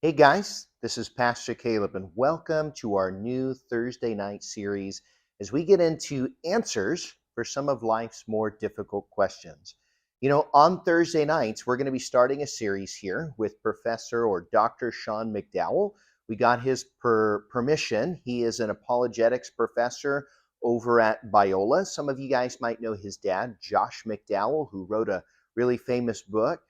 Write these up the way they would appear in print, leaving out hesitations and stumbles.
Hey guys, this is Pastor Caleb, and welcome to our new Thursday night series as we get into answers for some of life's more difficult questions. You know, on Thursday nights, we're going to be starting a series here with Professor or Dr. Sean McDowell. We got his permission. He is an apologetics professor over at Biola. Some of you guys might know his dad, Josh McDowell, who wrote a really famous book.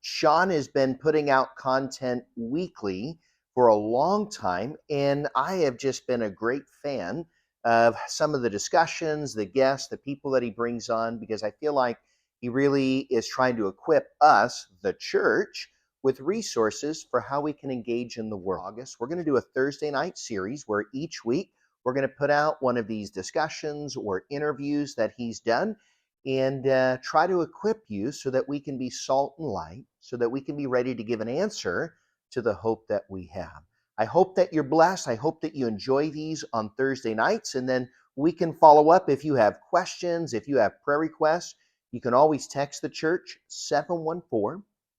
Sean has been putting out content weekly for a long time, and I have just been a great fan of some of the discussions, the guests, the people that he brings on, because I feel like he really is trying to equip us, the church, with resources for how we can engage in the world. August, we're going to do a Thursday night series where each week we're going to put out one of these discussions or interviews that he's done, and try to equip you so that we can be salt and light, so that we can be ready to give an answer to the hope that we have. I hope that you're blessed. I hope that you enjoy these on Thursday nights, and then we can follow up if you have questions, if you have prayer requests. You can always text the church,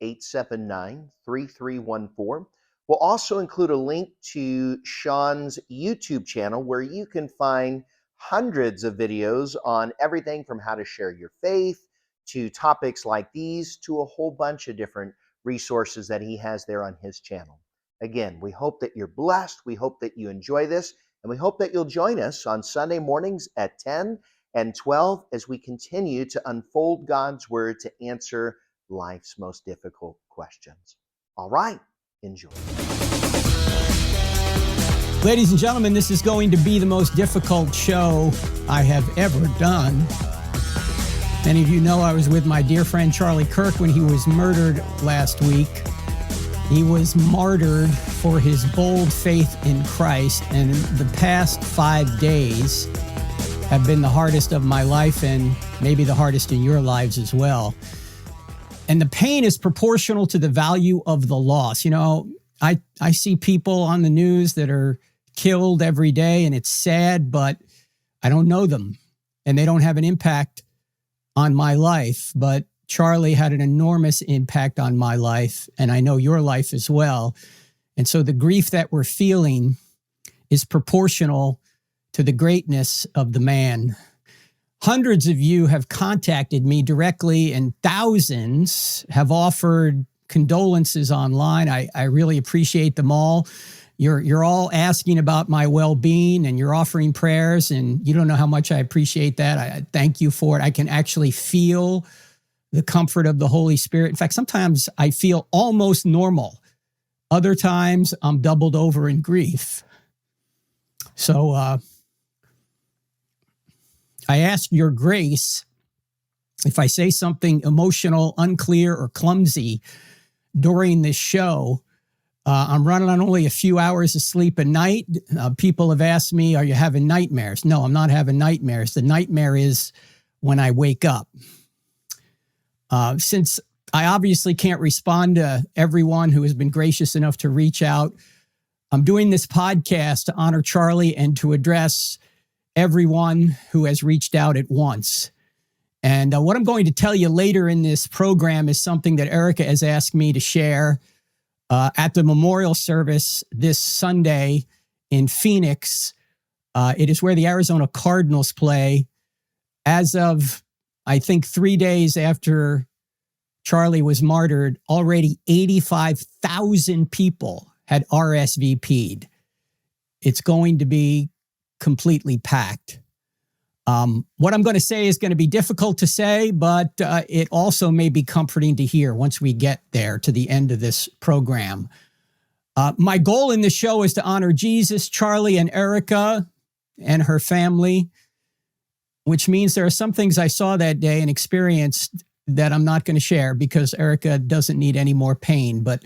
714-879-3314. We'll also include a link to Sean's YouTube channel where you can find hundreds of videos on everything from how to share your faith to topics like these to a whole bunch of different resources that he has there on his channel. Again, we hope that you're blessed. We hope that you enjoy this, and we hope that you'll join us on Sunday mornings at 10 and 12 as we continue to unfold God's word to answer life's most difficult questions. All right, enjoy. Ladies and gentlemen, this is going to be the most difficult show I have ever done. Many of you know I was with my dear friend Charlie Kirk when he was murdered last week. He was martyred for his bold faith in Christ, and the past 5 days have been the hardest of my life and maybe the hardest in your lives as well. And the pain is proportional to the value of the loss. You know, I see people on the news that are killed every day, and it's sad, but I don't know them, and they don't have an impact on my life. But Charlie had an enormous impact on my life, and I know your life as well. And so the grief that we're feeling is proportional to the greatness of the man. Hundreds of you have contacted me directly, and thousands have offered condolences online. I really appreciate them all. You're all asking about my well-being, and you're offering prayers, and you don't know how much I appreciate that. I thank you for it. I can actually feel the comfort of the Holy Spirit. In fact, sometimes I feel almost normal. Other times I'm doubled over in grief. So I ask your grace if I say something emotional, unclear, or clumsy during this show. I'm running on only a few hours of sleep a night. People have asked me, are you having nightmares? No, I'm not having nightmares. The nightmare is when I wake up. Since I obviously can't respond to everyone who has been gracious enough to reach out, I'm doing this podcast to honor Charlie and to address everyone who has reached out at once. And what I'm going to tell you later in this program is something that Erica has asked me to share at the memorial service this Sunday in Phoenix. It is where the Arizona Cardinals play. As of, I think, 3 days after Charlie was martyred, already 85,000 people had RSVP'd. It's going to be completely packed. What I'm going to say is going to be difficult to say, but it also may be comforting to hear once we get there to the end of this program. My goal in this show is to honor Jesus, Charlie, and Erica and her family, which means there are some things I saw that day and experienced that I'm not going to share because Erica doesn't need any more pain. But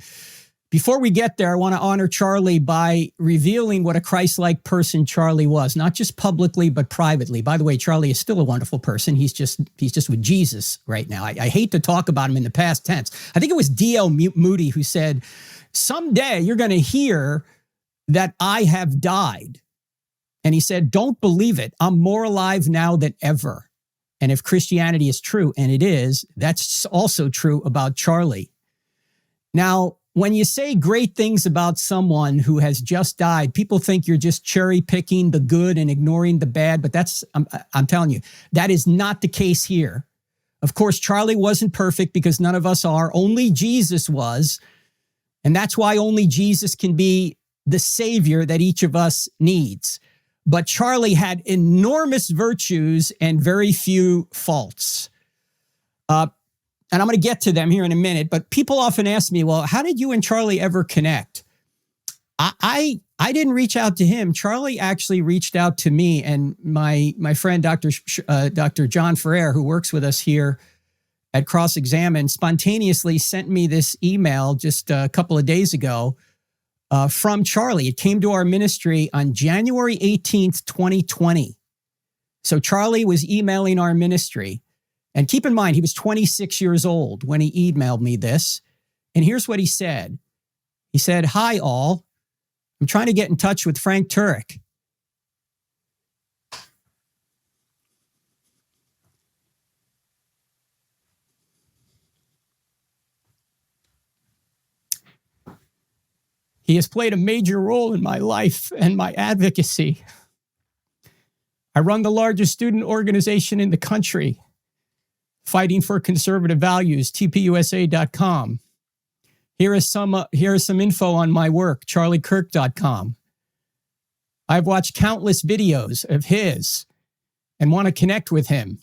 before we get there, I want to honor Charlie by revealing what a Christ-like person Charlie was, not just publicly, but privately. By the way, Charlie is still a wonderful person. He's just with Jesus right now. I hate to talk about him in the past tense. I think it was D.L. Moody who said, someday you're going to hear that I have died. And he said, don't believe it. I'm more alive now than ever. And if Christianity is true, and it is, that's also true about Charlie. Now, when you say great things about someone who has just died, people think you're just cherry picking the good and ignoring the bad. But I'm telling you, that is not the case here. Of course, Charlie wasn't perfect because none of us are. Only Jesus was. And that's why only Jesus can be the savior that each of us needs. But Charlie had enormous virtues and very few faults. And I'm going to get to them here in a minute, but people often ask me, well, how did you and Charlie ever connect? I didn't reach out to him. Charlie actually reached out to me, and my friend, Dr. John Ferrer, who works with us here at Cross Examine, spontaneously sent me this email just a couple of days ago from Charlie. It came to our ministry on January 18th, 2020. So Charlie was emailing our ministry. And keep in mind, he was 26 years old when he emailed me this. And here's what he said. He said, "Hi, all. I'm trying to get in touch with Frank Turek. He has played a major role in my life and my advocacy. I run the largest student organization in the country, fighting for conservative values, TPUSA.com. Here is some info on my work, charliekirk.com. I've watched countless videos of his and want to connect with him.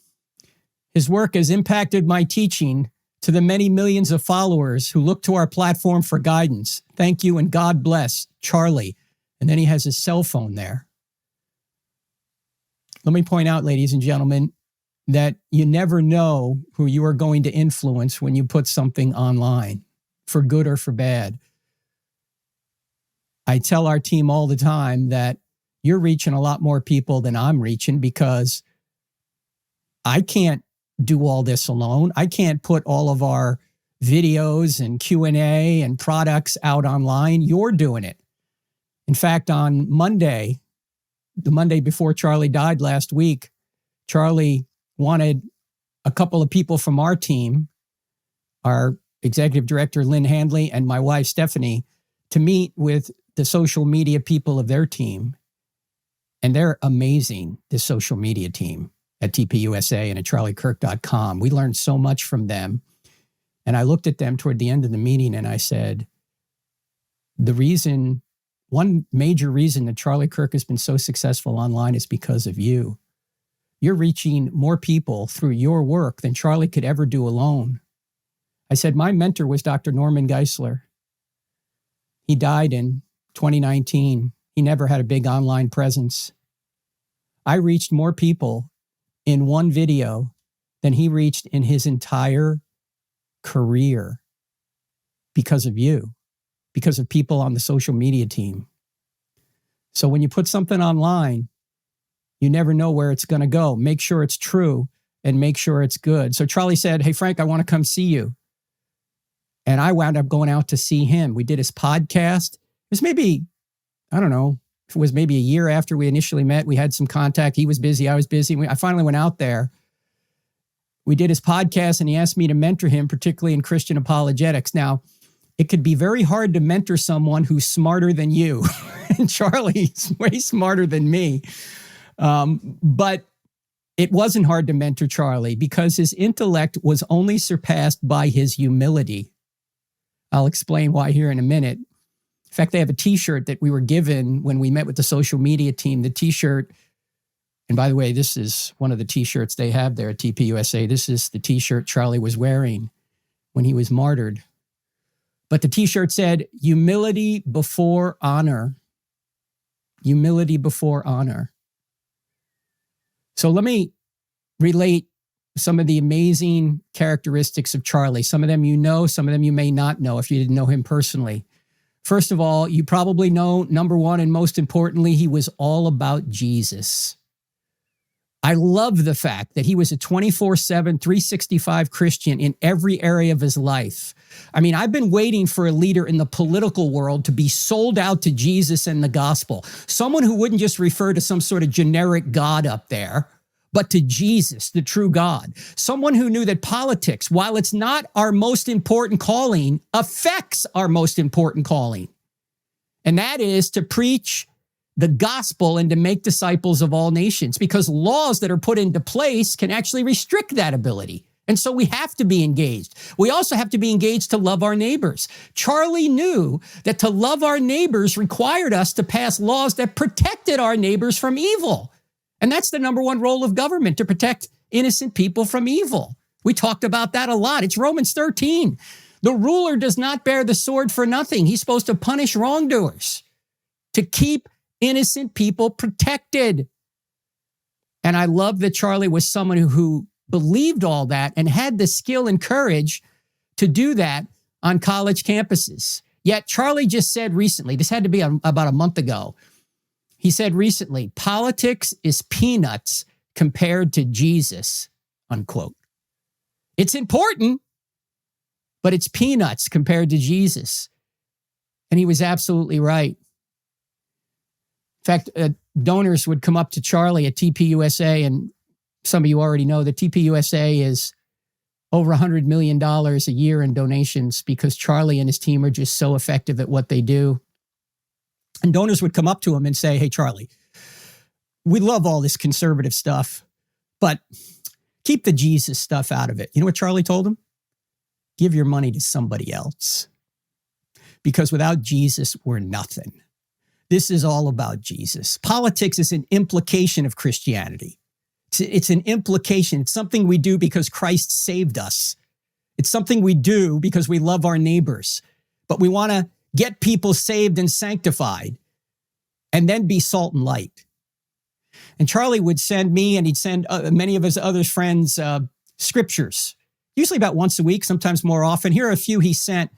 His work has impacted my teaching to the many millions of followers who look to our platform for guidance. Thank you and God bless, Charlie." And then he has his cell phone there. Let me point out, ladies and gentlemen, that you never know who you are going to influence when you put something online, for good or for bad. I tell our team all the time that you're reaching a lot more people than I'm reaching because I can't do all this alone. I can't put all of our videos and Q&A and products out online. You're doing it. In fact, on Monday, the Monday before Charlie died last week, Charlie wanted a couple of people from our team, our executive director, Lynn Handley, and my wife, Stephanie, to meet with the social media people of their team. And they're amazing, this social media team at TPUSA and at charliekirk.com. We learned so much from them. And I looked at them toward the end of the meeting and I said, one major reason that Charlie Kirk has been so successful online is because of you. You're reaching more people through your work than Charlie could ever do alone. I said, my mentor was Dr. Norman Geisler. He died in 2019. He never had a big online presence. I reached more people in one video than he reached in his entire career because of you, because of people on the social media team. So when you put something online, you never know where it's going to go. Make sure it's true and make sure it's good. So Charlie said, "Hey, Frank, I want to come see you." And I wound up going out to see him. We did his podcast. It was maybe, I don't know, it was maybe a year after we initially met. We had some contact. He was busy. I was busy. I finally went out there. We did his podcast and he asked me to mentor him, particularly in Christian apologetics. Now, it could be very hard to mentor someone who's smarter than you. And Charlie's way smarter than me. But it wasn't hard to mentor Charlie because his intellect was only surpassed by his humility. I'll explain why here in a minute. In fact, they have a t-shirt that we were given when we met with the social media team. The t-shirt, and by the way, this is one of the t-shirts they have there at TPUSA. This is the t-shirt Charlie was wearing when he was martyred. But the t-shirt said, "Humility before honor." Humility before honor. So let me relate some of the amazing characteristics of Charlie. Some of them you know, some of them you may not know if you didn't know him personally. First of all, you probably know, number one, and most importantly, he was all about Jesus. I love the fact that he was a 24/7, 365 Christian in every area of his life. I mean, I've been waiting for a leader in the political world to be sold out to Jesus and the gospel. Someone who wouldn't just refer to some sort of generic God up there, but to Jesus, the true God. Someone who knew that politics, while it's not our most important calling, affects our most important calling. And that is to preach the gospel and to make disciples of all nations, because laws that are put into place can actually restrict that ability. And so we have to be engaged. We also have to be engaged to love our neighbors. Charlie knew that to love our neighbors required us to pass laws that protected our neighbors from evil. And that's the number one role of government, to protect innocent people from evil. We talked about that a lot. It's Romans 13. The ruler does not bear the sword for nothing. He's supposed to punish wrongdoers, to keep innocent people protected. And I love that Charlie was someone who believed all that and had the skill and courage to do that on college campuses. Yet Charlie just said recently, this had to be about a month ago, he said recently, politics is peanuts compared to Jesus, unquote. It's important, but it's peanuts compared to Jesus. And he was absolutely right. In fact, donors would come up to Charlie at TPUSA, and some of you already know that TPUSA is over $100 million a year in donations because Charlie and his team are just so effective at what they do. And donors would come up to him and say, hey, Charlie, we love all this conservative stuff, but keep the Jesus stuff out of it. You know what Charlie told him? Give your money to somebody else. Because without Jesus, we're nothing. This is all about Jesus. Politics is an implication of Christianity. It's an implication. It's something we do because Christ saved us. It's something we do because we love our neighbors. But we want to get people saved and sanctified and then be salt and light. And Charlie would send me, and he'd send many of his other friends scriptures, usually about once a week, sometimes more often. Here are a few he sent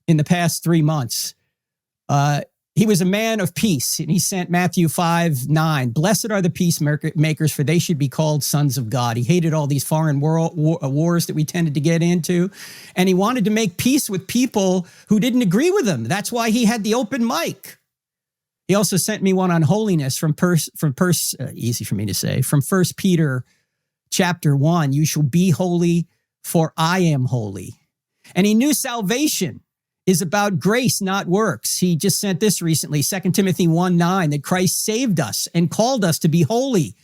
in the past 3 months. He was a man of peace, and he sent Matthew 5:9. Blessed are the peacemakers, for they should be called sons of God. He hated all these foreign wars that we tended to get into, and he wanted to make peace with people who didn't agree with him. That's why he had the open mic. He also sent me one on holiness from easy for me to say, from 1 Peter chapter 1. You shall be holy, for I am holy. And he knew salvation is about grace, not works. He just sent this recently, 2 Timothy 1:9, that Christ saved us and called us to be holy,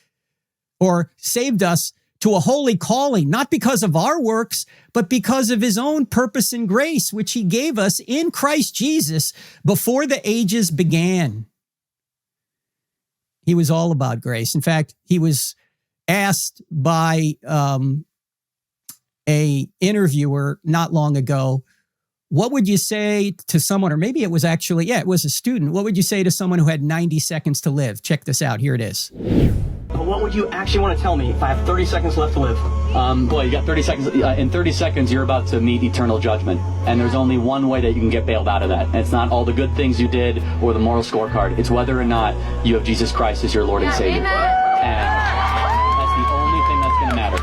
or saved us to a holy calling, not because of our works, but because of his own purpose and grace, which he gave us in Christ Jesus before the ages began. He was all about grace. In fact, he was asked by a interviewer not long ago, what would you say to someone, or maybe it was actually, it was a student. What would you say to someone who had 90 seconds to live? Check this out. Here it is. What would you actually want to tell me if I have 30 seconds left to live? Boy, you got 30 seconds. In 30 seconds, you're about to meet eternal judgment. And there's only one way that you can get bailed out of that. And it's not all the good things you did or the moral scorecard. It's whether or not you have Jesus Christ as your Lord and Savior. And that's the only thing that's going to matter.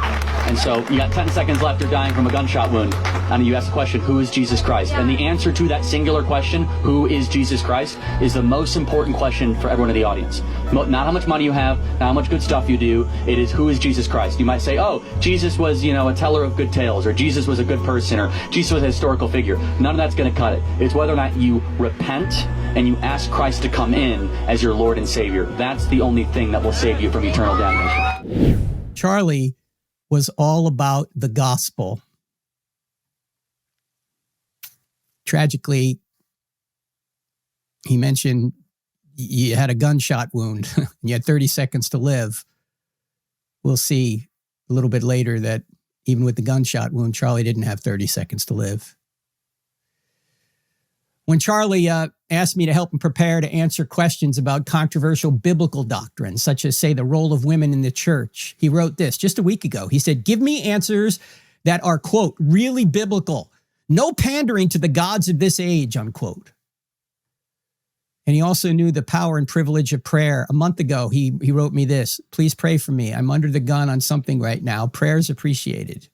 And so you got 10 seconds left, you're dying from a gunshot wound. And you ask the question, who is Jesus Christ? And the answer to that singular question, who is Jesus Christ, is the most important question for everyone in the audience. Not how much money you have, not how much good stuff you do. It is, who is Jesus Christ? You might say, oh, Jesus was, a teller of good tales, or Jesus was a good person, or Jesus was a historical figure. None of that's going to cut it. It's whether or not you repent and you ask Christ to come in as your Lord and Savior. That's the only thing that will save you from eternal damnation. Charlie was all about the gospel. Tragically, he mentioned you had a gunshot wound and you had 30 seconds to live. We'll see a little bit later that even with the gunshot wound, Charlie didn't have 30 seconds to live. When Charlie asked me to help him prepare to answer questions about controversial biblical doctrines, such as, say, the role of women in the church, he wrote this just a week ago. He said, give me answers that are, quote, really biblical. No pandering to the gods of this age, unquote. And he also knew the power and privilege of prayer. A month ago, he wrote me this, please pray for me. I'm under the gun on something right now. Prayers appreciated.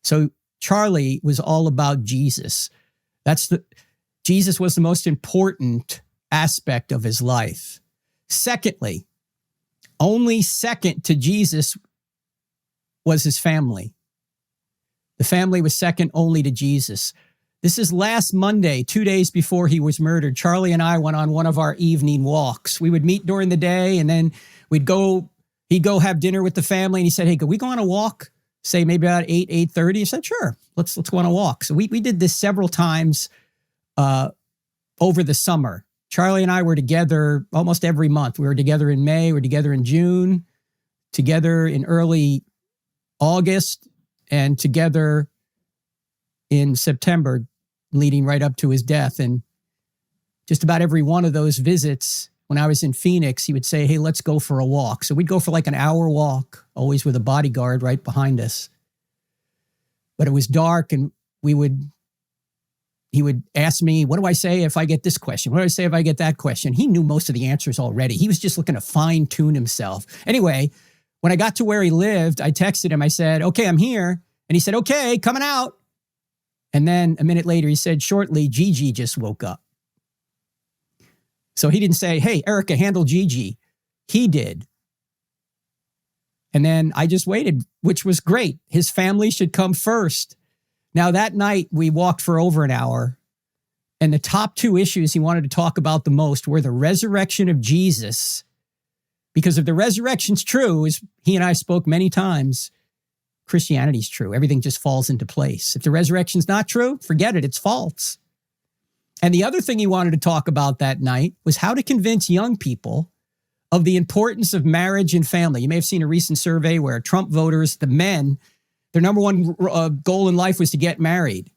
So Charlie was all about Jesus. Jesus was the most important aspect of his life. Secondly, Only second to Jesus was his family. The family was second only to Jesus. This is last Monday, 2 days before he was murdered. Charlie and I went on one of our evening walks. We would meet during the day, and then he'd go have dinner with the family, and he said, hey, could we go on a walk? Say maybe about 8:30. I said, sure, let's go on a walk. So we did this several times over the summer. Charlie and I were together almost every month. We were together in May, we were together in June, together in early August, and together in September, leading right up to his death. And just about every one of those visits, when I was in Phoenix, he would say, hey, let's go for a walk. So we'd go for like an hour walk, always with a bodyguard right behind us. But it was dark, and he would ask me, what do I say if I get this question? What do I say if I get that question? He knew most of the answers already. He was just looking to fine tune himself. Anyway, when I got to where he lived, I texted him. I said, okay, I'm here. And he said, okay, coming out. And then a minute later, he said, shortly, Gigi just woke up. So he didn't say, hey, Erica, handle Gigi. He did. And then I just waited, which was great. His family should come first. Now, that night, we walked for over an hour. And the top two issues he wanted to talk about the most were the resurrection of Jesus. Because if the resurrection's true, as he and I spoke many times, Christianity's true. Everything just falls into place. If the resurrection's not true, forget it. It's false. And the other thing he wanted to talk about that night was how to convince young people of the importance of marriage and family. You may have seen a recent survey where Trump voters, the men, their number one goal in life was to get married.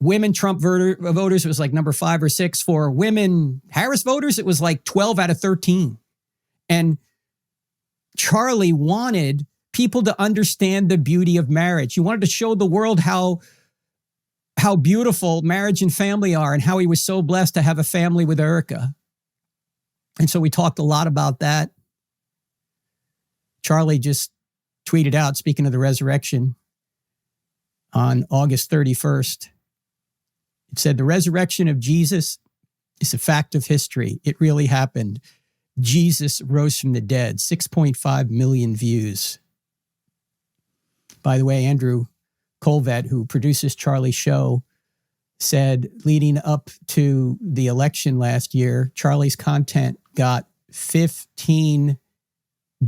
Women Trump voters, it was like number 5 or 6. For women Harris voters, it was like 12 out of 13. And Charlie wanted people to understand the beauty of marriage. He wanted to show the world how beautiful marriage and family are, and how he was so blessed to have a family with Erica. And so we talked a lot about that. Charlie just tweeted out, speaking of the resurrection, on August 31st. It said, the resurrection of Jesus is a fact of history. It really happened. Jesus rose from the dead. 6.5 million views. By the way, Andrew Colvett, who produces Charlie's show, said leading up to the election last year, Charlie's content got 15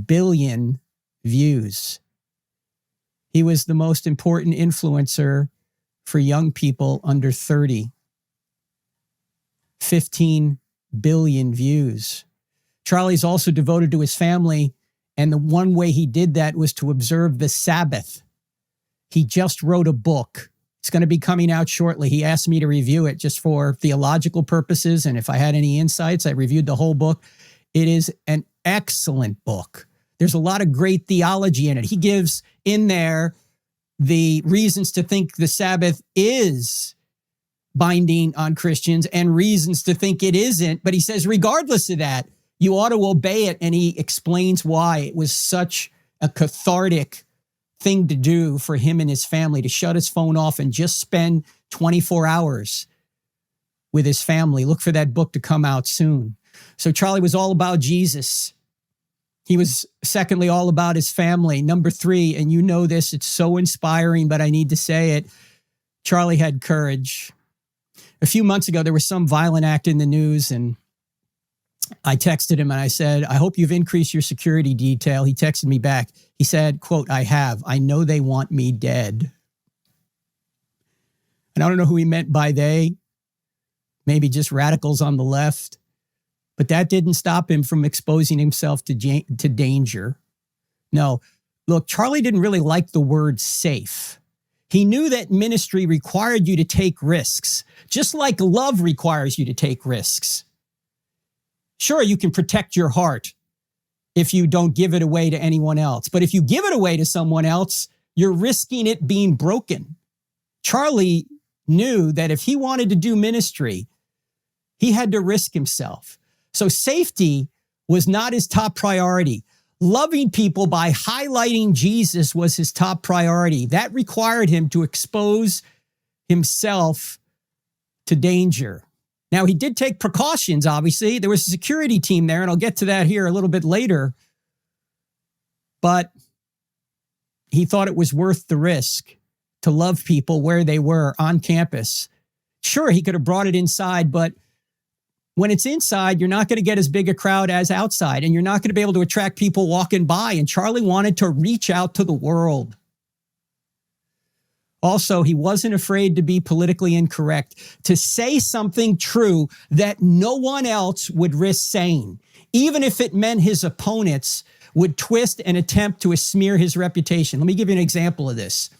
billion views. He was the most important influencer for young people under 30. 15 billion views. Charlie's also devoted to his family, and the one way he did that was to observe the Sabbath. He just wrote a book. It's going to be coming out shortly. He asked me to review it just for theological purposes, and if I had any insights, I reviewed the whole book. It is an excellent book. There's a lot of great theology in it. He gives in there the reasons to think the Sabbath is binding on Christians and reasons to think it isn't. But he says, regardless of that, you ought to obey it. And he explains why it was such a cathartic thing to do for him and his family, to shut his phone off and just spend 24 hours with his family. Look for that book to come out soon. So Charlie was all about Jesus. He was, secondly, all about his family. Number 3, and you know this, it's so inspiring, but I need to say it, Charlie had courage. A few months ago, there was some violent act in the news, and I texted him and I said, I hope you've increased your security detail. He texted me back. He said, quote, I have. I know they want me dead. And I don't know who he meant by they, maybe just radicals on the left. But that didn't stop him from exposing himself to danger. No, look, Charlie didn't really like the word safe. He knew that ministry required you to take risks, just like love requires you to take risks. Sure, you can protect your heart if you don't give it away to anyone else. But if you give it away to someone else, you're risking it being broken. Charlie knew that if he wanted to do ministry, he had to risk himself. So safety was not his top priority. Loving people by highlighting Jesus was his top priority. That required him to expose himself to danger. Now, he did take precautions, obviously. There was a security team there, and I'll get to that here a little bit later. but he thought it was worth the risk to love people where they were on campus. Sure, he could have brought it inside, but when it's inside, you're not going to get as big a crowd as outside, and you're not going to be able to attract people walking by. And Charlie wanted to reach out to the world. Also, he wasn't afraid to be politically incorrect, to say something true that no one else would risk saying, even if it meant his opponents would twist and attempt to smear his reputation. Let me give you an example of this.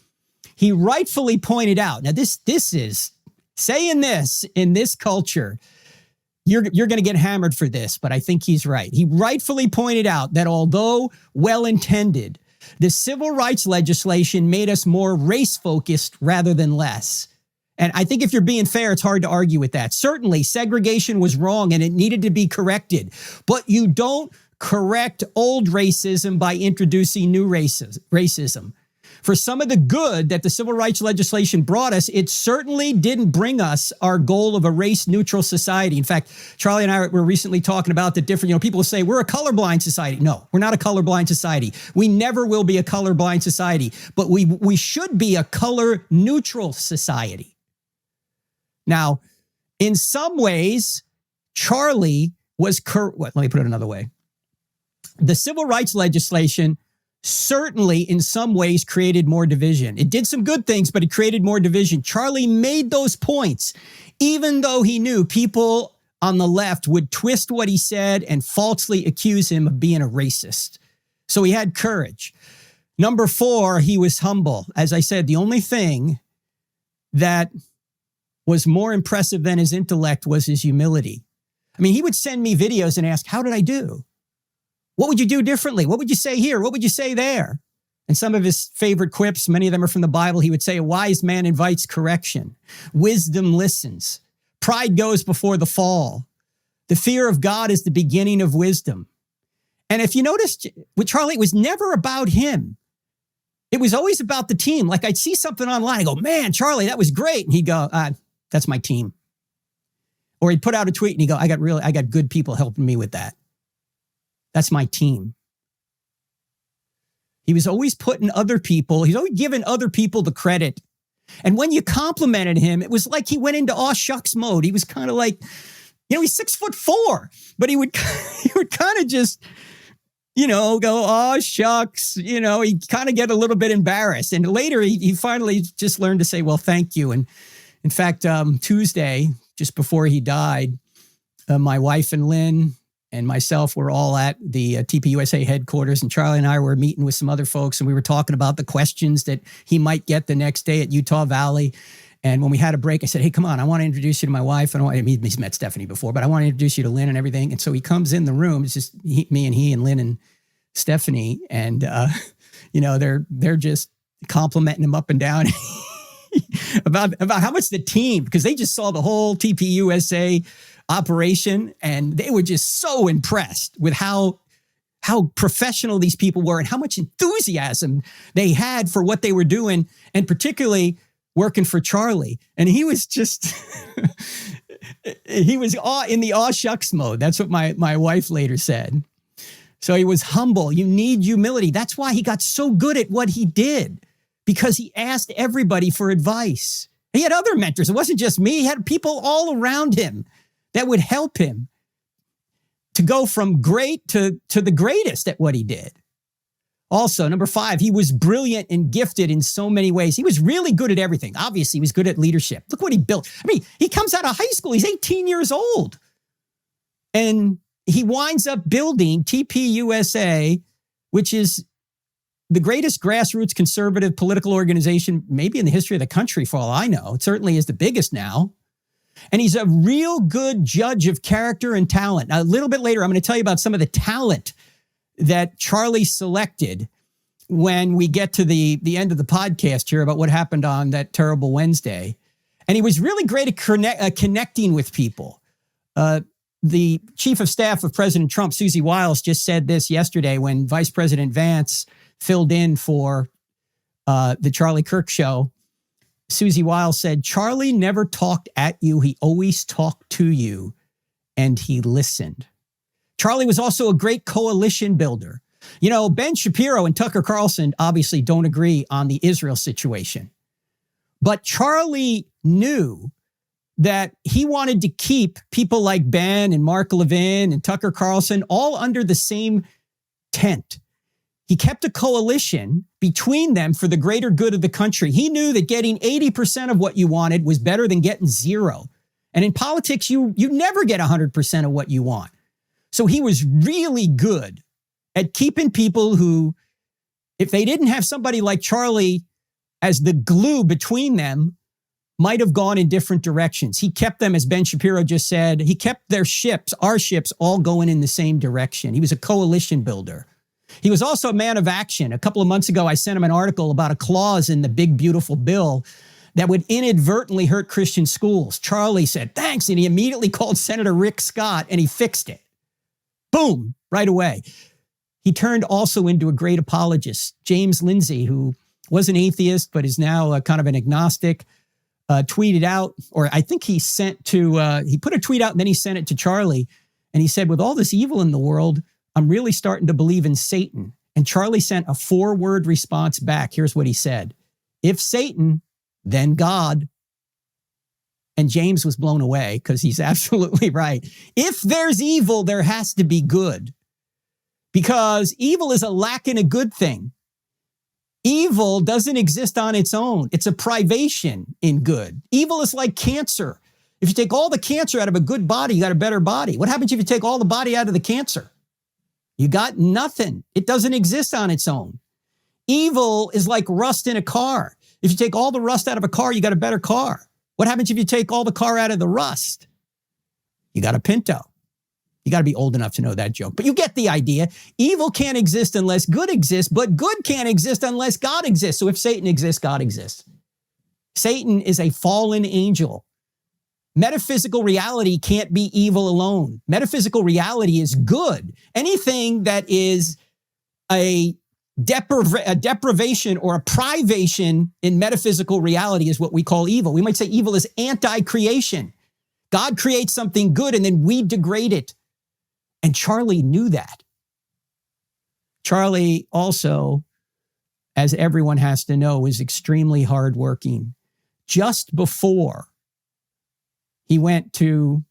He rightfully pointed out, now this is saying this in this culture, you're going to get hammered for this, but I think he's right. He rightfully pointed out that although well-intended, the civil rights legislation made us more race-focused rather than less. And I think if you're being fair, it's hard to argue with that. Certainly, segregation was wrong and it needed to be corrected. But you don't correct old racism by introducing new racism. For some of the good that the civil rights legislation brought us, it certainly didn't bring us our goal of a race-neutral society. In fact, Charlie and I were recently talking about the different, people say we're a colorblind society. No, we're not a colorblind society. We never will be a colorblind society, but we should be a color-neutral society. Now, in some ways, Charlie was, let me put it another way. The civil rights legislation certainly in some ways created more division. It did some good things, but it created more division. Charlie made those points, even though he knew people on the left would twist what he said and falsely accuse him of being a racist. So he had courage. Number 4, he was humble. As I said, the only thing that was more impressive than his intellect was his humility. I mean, he would send me videos and ask, how did I do? What would you do differently? What would you say here? What would you say there? And some of his favorite quips, many of them are from the Bible, he would say, a wise man invites correction. Wisdom listens. Pride goes before the fall. The fear of God is the beginning of wisdom. And if you notice, with Charlie, it was never about him. It was always about the team. Like I'd see something online, I go, man, Charlie, that was great. And he'd go, that's my team. Or he'd put out a tweet and he'd go, I got good people helping me with that. That's my team. He was always putting other people, he's always giving other people the credit. And when you complimented him, it was like he went into aw shucks mode. He was kind of like, he's 6'4", but he would kind of just, go, aw shucks, he kind of get a little bit embarrassed. And later he finally just learned to say, well, thank you. And in fact, Tuesday, just before he died, my wife and Lynn and myself were all at the TPUSA headquarters, and Charlie and I were meeting with some other folks, and we were talking about the questions that he might get the next day at Utah Valley. And when we had a break, I said, hey, come on, I want to introduce you to my wife. He's met Stephanie before, but I want to introduce you to Lynn and everything. And so he comes in the room. It's just me and Lynn and Stephanie. And, they're just complimenting him up and down about how much the team, because they just saw the whole TPUSA operation, and they were just so impressed with how professional these people were and how much enthusiasm they had for what they were doing, and particularly working for Charlie. And he was just, he was in the aw shucks mode. That's what my wife later said. So he was humble. You need humility. That's why he got so good at what he did, because he asked everybody for advice. He had other mentors. It wasn't just me. He had people all around him that would help him to go from great to the greatest at what he did. Also, number 5, he was brilliant and gifted in so many ways. He was really good at everything. Obviously, he was good at leadership. Look what he built. I mean, he comes out of high school. He's 18 years old. And he winds up building TPUSA, which is the greatest grassroots conservative political organization maybe in the history of the country, for all I know. It certainly is the biggest now. And he's a real good judge of character and talent. Now, a little bit later, I'm going to tell you about some of the talent that Charlie selected when we get to the end of the podcast here about what happened on that terrible Wednesday. And he was really great at connecting with people. The chief of staff of President Trump, Susie Wiles, just said this yesterday when Vice President Vance filled in for the Charlie Kirk show. Susie Wiles said, Charlie never talked at you. He always talked to you, and he listened. Charlie was also a great coalition builder. You know, Ben Shapiro and Tucker Carlson obviously don't agree on the Israel situation. But Charlie knew that he wanted to keep people like Ben and Mark Levin and Tucker Carlson all under the same tent. He kept a coalition between them for the greater good of the country. He knew that getting 80% of what you wanted was better than getting zero. And in politics, you never get 100% of what you want. So he was really good at keeping people who, if they didn't have somebody like Charlie as the glue between them, might have gone in different directions. He kept them, as Ben Shapiro just said, he kept their ships, our ships, all going in the same direction. He was a coalition builder. He was also a man of action. A couple of months ago, I sent him an article about a clause in the big, beautiful bill that would inadvertently hurt Christian schools. Charlie said, thanks, and he immediately called Senator Rick Scott, and he fixed it. Boom, right away. He turned also into a great apologist. James Lindsay, who was an atheist, but is now kind of an agnostic, tweeted out, or I think he sent to, he put a tweet out and then he sent it to Charlie. And he said, with all this evil in the world, I'm really starting to believe in Satan. And Charlie sent a 4-word response back. Here's what he said. If Satan, then God. And James was blown away because he's absolutely right. If there's evil, there has to be good. Because evil is a lack in a good thing. Evil doesn't exist on its own. It's a privation in good. Evil is like cancer. If you take all the cancer out of a good body, you got a better body. What happens if you take all the body out of the cancer? You got nothing. It doesn't exist on its own. Evil is like rust in a car. If you take all the rust out of a car, you got a better car. What happens if you take all the car out of the rust? You got a Pinto. You got to be old enough to know that joke. But you get the idea. Evil can't exist unless good exists, but good can't exist unless God exists. So if Satan exists, God exists. Satan is a fallen angel. Metaphysical reality can't be evil alone. Metaphysical reality is good. Anything that is a deprivation or a privation in metaphysical reality is what we call evil. We might say evil is anti-creation. God creates something good and then we degrade it. And Charlie knew that. Charlie also, as everyone has to know, is extremely hardworking. Just before he went to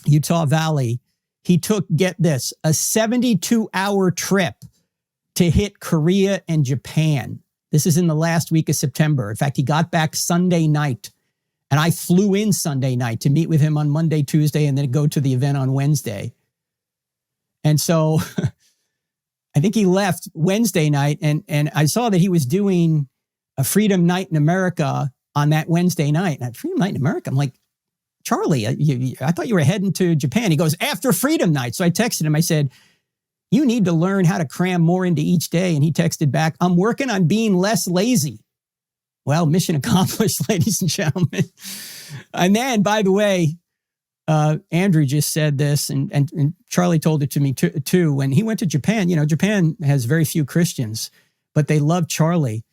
Utah Valley, he took, get this, a 72-hour trip to hit Korea and Japan. This is in the last week of September. In fact, he got back Sunday night. And I flew in Sunday night to meet with him on Monday, Tuesday, and then go to the event on Wednesday. And so I think he left Wednesday night, and I saw that he was doing a Freedom Night in America on that Wednesday night. And Freedom Night in America, I'm like, Charlie, I thought you were heading to Japan. He goes, after Freedom Night. So I texted him. I said, you need to learn how to cram more into each day. And he texted back, I'm working on being less lazy. Well, mission accomplished, ladies and gentlemen. And then, by the way, Andrew just said this, and Charlie told it to me too. When he went to Japan, you know, Japan has very few Christians, but they love Charlie.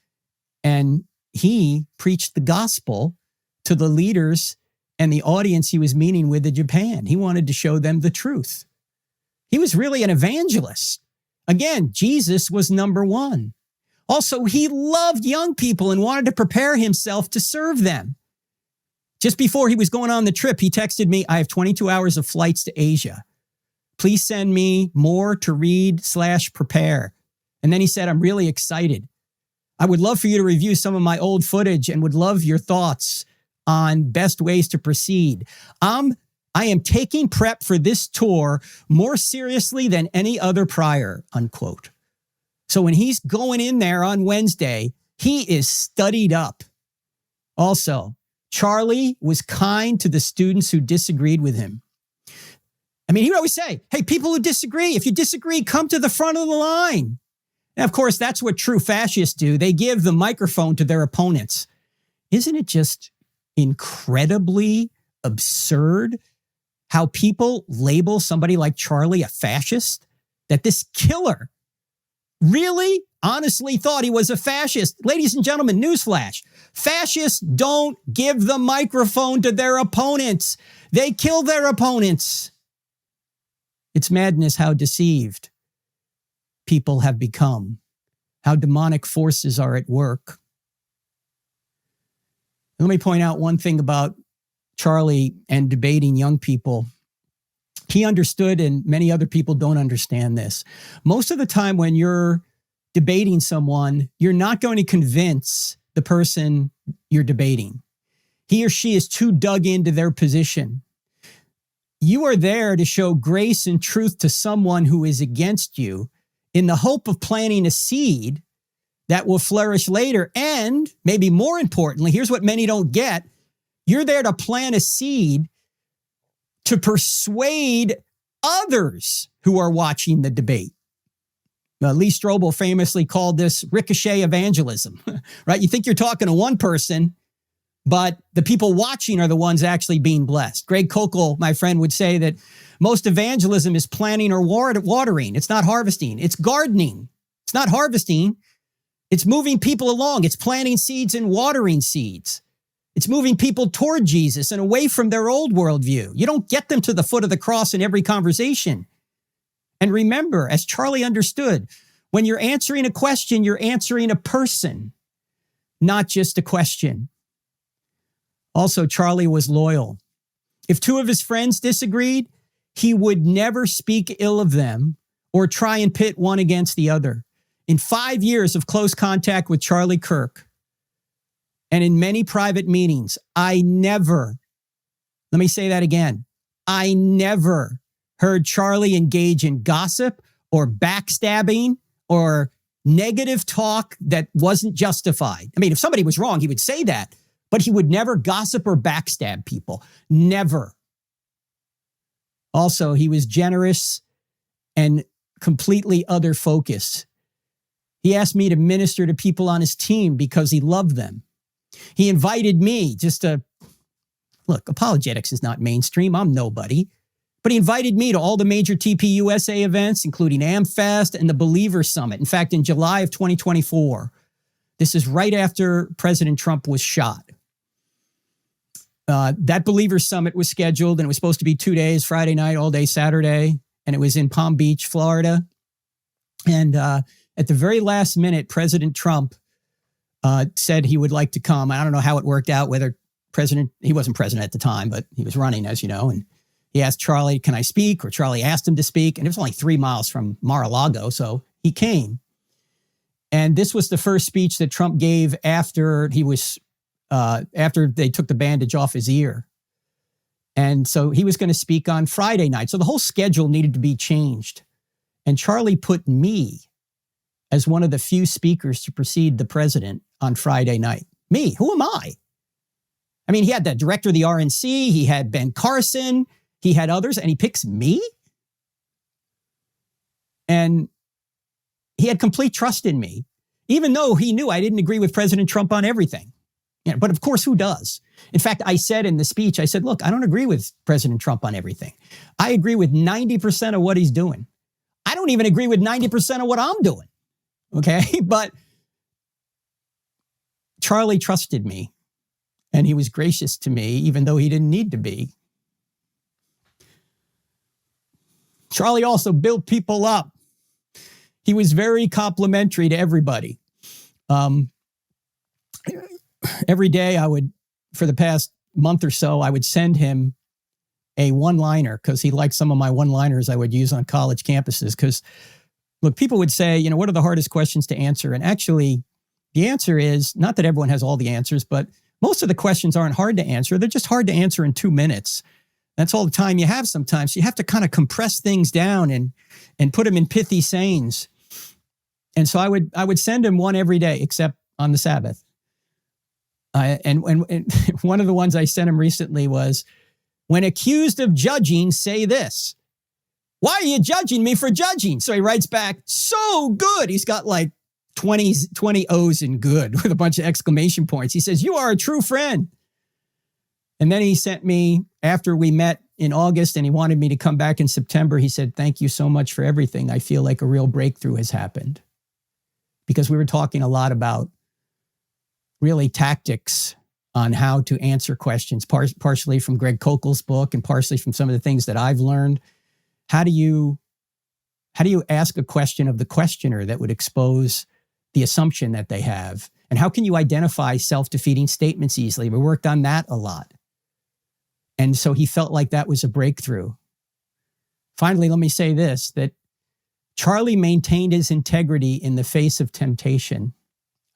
And he preached the gospel to the leaders and the audience he was meeting with in Japan. He wanted to show them the truth. He was really an evangelist. Again, Jesus was number one. Also, he loved young people and wanted to prepare himself to serve them. Just before he was going on the trip, he texted me, I have 22 hours of flights to Asia. Please send me more to read/prepare. And then he said, I'm really excited. I would love for you to review some of my old footage and would love your thoughts on best ways to proceed. I am taking prep for this tour more seriously than any other prior, unquote. So when he's going in there on Wednesday, he is studied up. Also, Charlie was kind to the students who disagreed with him. I mean, he would always say, hey, people who disagree, if you disagree, come to the front of the line. And of course, that's what true fascists do. They give the microphone to their opponents. Isn't it just incredibly absurd how people label somebody like Charlie a fascist? That this killer really honestly thought he was a fascist. Ladies and gentlemen, newsflash. Fascists don't give the microphone to their opponents. They kill their opponents. It's madness how deceived people have become, how demonic forces are at work. Let me point out one thing about Charlie and debating young people. He understood, and many other people don't understand this. Most of the time when you're debating someone, you're not going to convince the person you're debating. He or she is too dug into their position. You are there to show grace and truth to someone who is against you in the hope of planting a seed that will flourish later. And maybe more importantly, here's what many don't get. You're there to plant a seed to persuade others who are watching the debate. Lee Strobel famously called this ricochet evangelism, right? You think you're talking to one person, but the people watching are the ones actually being blessed. Greg Kokel, my friend, would say that most evangelism is planting or watering. It's not harvesting. It's gardening. It's not harvesting. It's moving people along. It's planting seeds and watering seeds. It's moving people toward Jesus and away from their old worldview. You don't get them to the foot of the cross in every conversation. And remember, as Charlie understood, when you're answering a question, you're answering a person, not just a question. Also, Charlie was loyal. If two of his friends disagreed, he would never speak ill of them or try and pit one against the other. In 5 years of close contact with Charlie Kirk, and in many private meetings, I never heard Charlie engage in gossip or backstabbing or negative talk that wasn't justified. I mean, if somebody was wrong, he would say that, but he would never gossip or backstab people. Never. Also, he was generous and completely other-focused. He asked me to minister to people on his team because he loved them. He invited me look, apologetics is not mainstream. I'm nobody. But he invited me to all the major TPUSA events, including AmFest and the Believer Summit. In fact, in July of 2024, this is right after President Trump was shot. That Believer Summit was scheduled, and it was supposed to be 2 days, Friday night, all day Saturday. And it was in Palm Beach, Florida. And at the very last minute, President Trump said he would like to come. I don't know how it worked out, whether he wasn't president at the time, but he was running, as you know. And he asked Charlie, can I speak? Or Charlie asked him to speak. And it was only 3 miles from Mar-a-Lago, so he came. And this was the first speech that Trump gave after they took the bandage off his ear. And so he was going to speak on Friday night. So the whole schedule needed to be changed. And Charlie put me as one of the few speakers to precede the president on Friday night. Me, who am I? I mean, he had the director of the RNC, he had Ben Carson, he had others, and he picks me? And he had complete trust in me, even though he knew I didn't agree with President Trump on everything. But of course, who does? In fact, I said in the speech, I said, look, I don't agree with President Trump on everything. I agree with 90% of what he's doing. I don't even agree with 90% of what I'm doing. Okay? But Charlie trusted me, and he was gracious to me, even though he didn't need to be. Charlie also built people up. He was very complimentary to everybody. Every day for the past month or so, I would send him a one-liner because he liked some of my one-liners I would use on college campuses. Because, look, people would say, what are the hardest questions to answer? And actually, the answer is, not that everyone has all the answers, but most of the questions aren't hard to answer. They're just hard to answer in 2 minutes. That's all the time you have sometimes. You have to kind of compress things down and put them in pithy sayings. And so I would send him one every day, except on the Sabbath. And one of the ones I sent him recently was, when accused of judging, say this. Why are you judging me for judging? So he writes back, so good. He's got like 20 O's in good with a bunch of exclamation points. He says, you are a true friend. And then he sent me, after we met in August and he wanted me to come back in September, he said, thank you so much for everything. I feel like a real breakthrough has happened. Because we were talking a lot about really tactics on how to answer questions, partially from Greg Kokel's book and partially from some of the things that I've learned. How do you How do you ask a question of the questioner that would expose the assumption that they have? And how can you identify self-defeating statements easily? We worked on that a lot. And so he felt like that was a breakthrough. Finally, let me say this, that Charlie maintained his integrity in the face of temptation.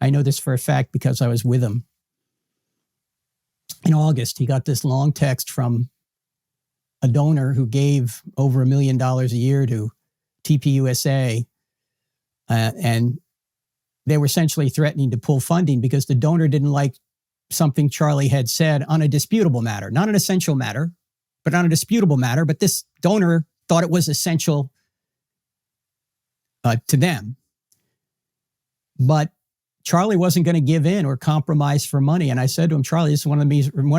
I know this for a fact because I was with him. In August, he got this long text from a donor who gave over $1 million a year to TPUSA, and they were essentially threatening to pull funding because the donor didn't like something Charlie had said on a disputable matter, not an essential matter, but on a disputable matter. But this donor thought it was essential to them. But Charlie wasn't going to give in or compromise for money. And I said to him, Charlie, this is one of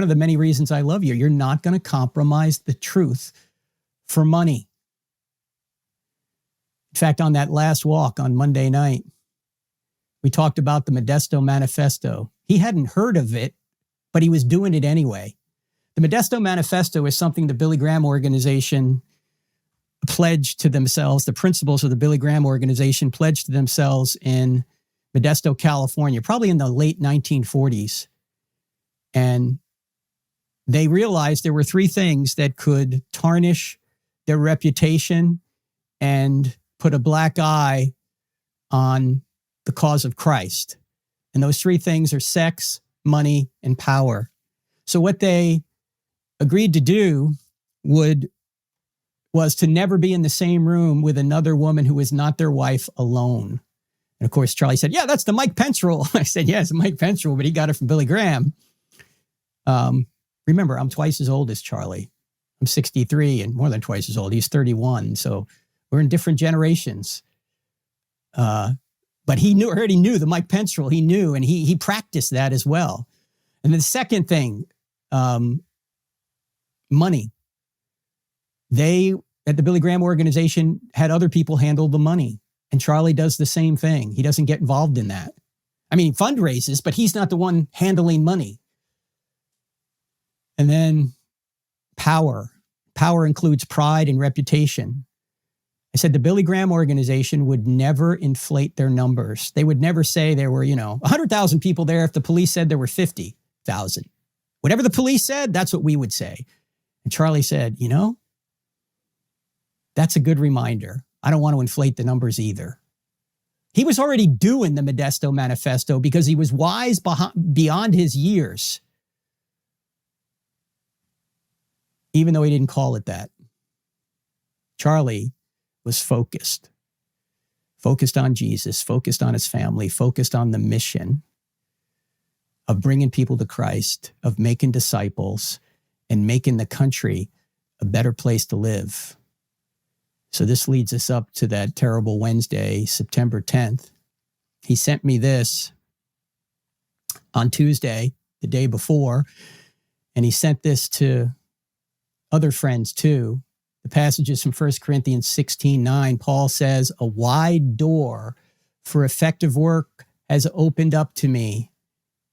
the many reasons I love you. You're not going to compromise the truth for money. In fact, on that last walk on Monday night, we talked about the Modesto Manifesto. He hadn't heard of it, but he was doing it anyway. The Modesto Manifesto is something the Billy Graham organization pledged to themselves. The principles of the Billy Graham organization pledged to themselves in Modesto, California, probably in the late 1940s. And they realized there were three things that could tarnish their reputation and put a black eye on the cause of Christ. And those three things are sex, money, and power. So what they agreed to do was to never be in the same room with another woman who was not their wife alone. And of course, Charlie said, yeah, that's the Mike Pence rule. I said, yeah, it's the Mike Pence rule, but he got it from Billy Graham. Remember, I'm twice as old as Charlie. I'm 63 and more than twice as old. He's 31. So we're in different generations. But he already knew the Mike Pence rule. He knew, and he practiced that as well. And the second thing, money. They, at the Billy Graham organization, had other people handle the money. And Charlie does the same thing. He doesn't get involved in that. I mean, fundraises, but he's not the one handling money. And then power. Power includes pride and reputation. I said the Billy Graham organization would never inflate their numbers. They would never say there were, 100,000 people there if the police said there were 50,000. Whatever the police said, that's what we would say. And Charlie said, that's a good reminder. I don't want to inflate the numbers either. He was already doing the Modesto Manifesto because he was wise beyond his years, even though he didn't call it that. Charlie was focused on Jesus, focused on his family, focused on the mission of bringing people to Christ, of making disciples, and making the country a better place to live. So this leads us up to that terrible Wednesday, September 10th. He sent me this on Tuesday, the day before, and he sent this to other friends too. The passages from 1 Corinthians 16:9, Paul says, a wide door for effective work has opened up to me,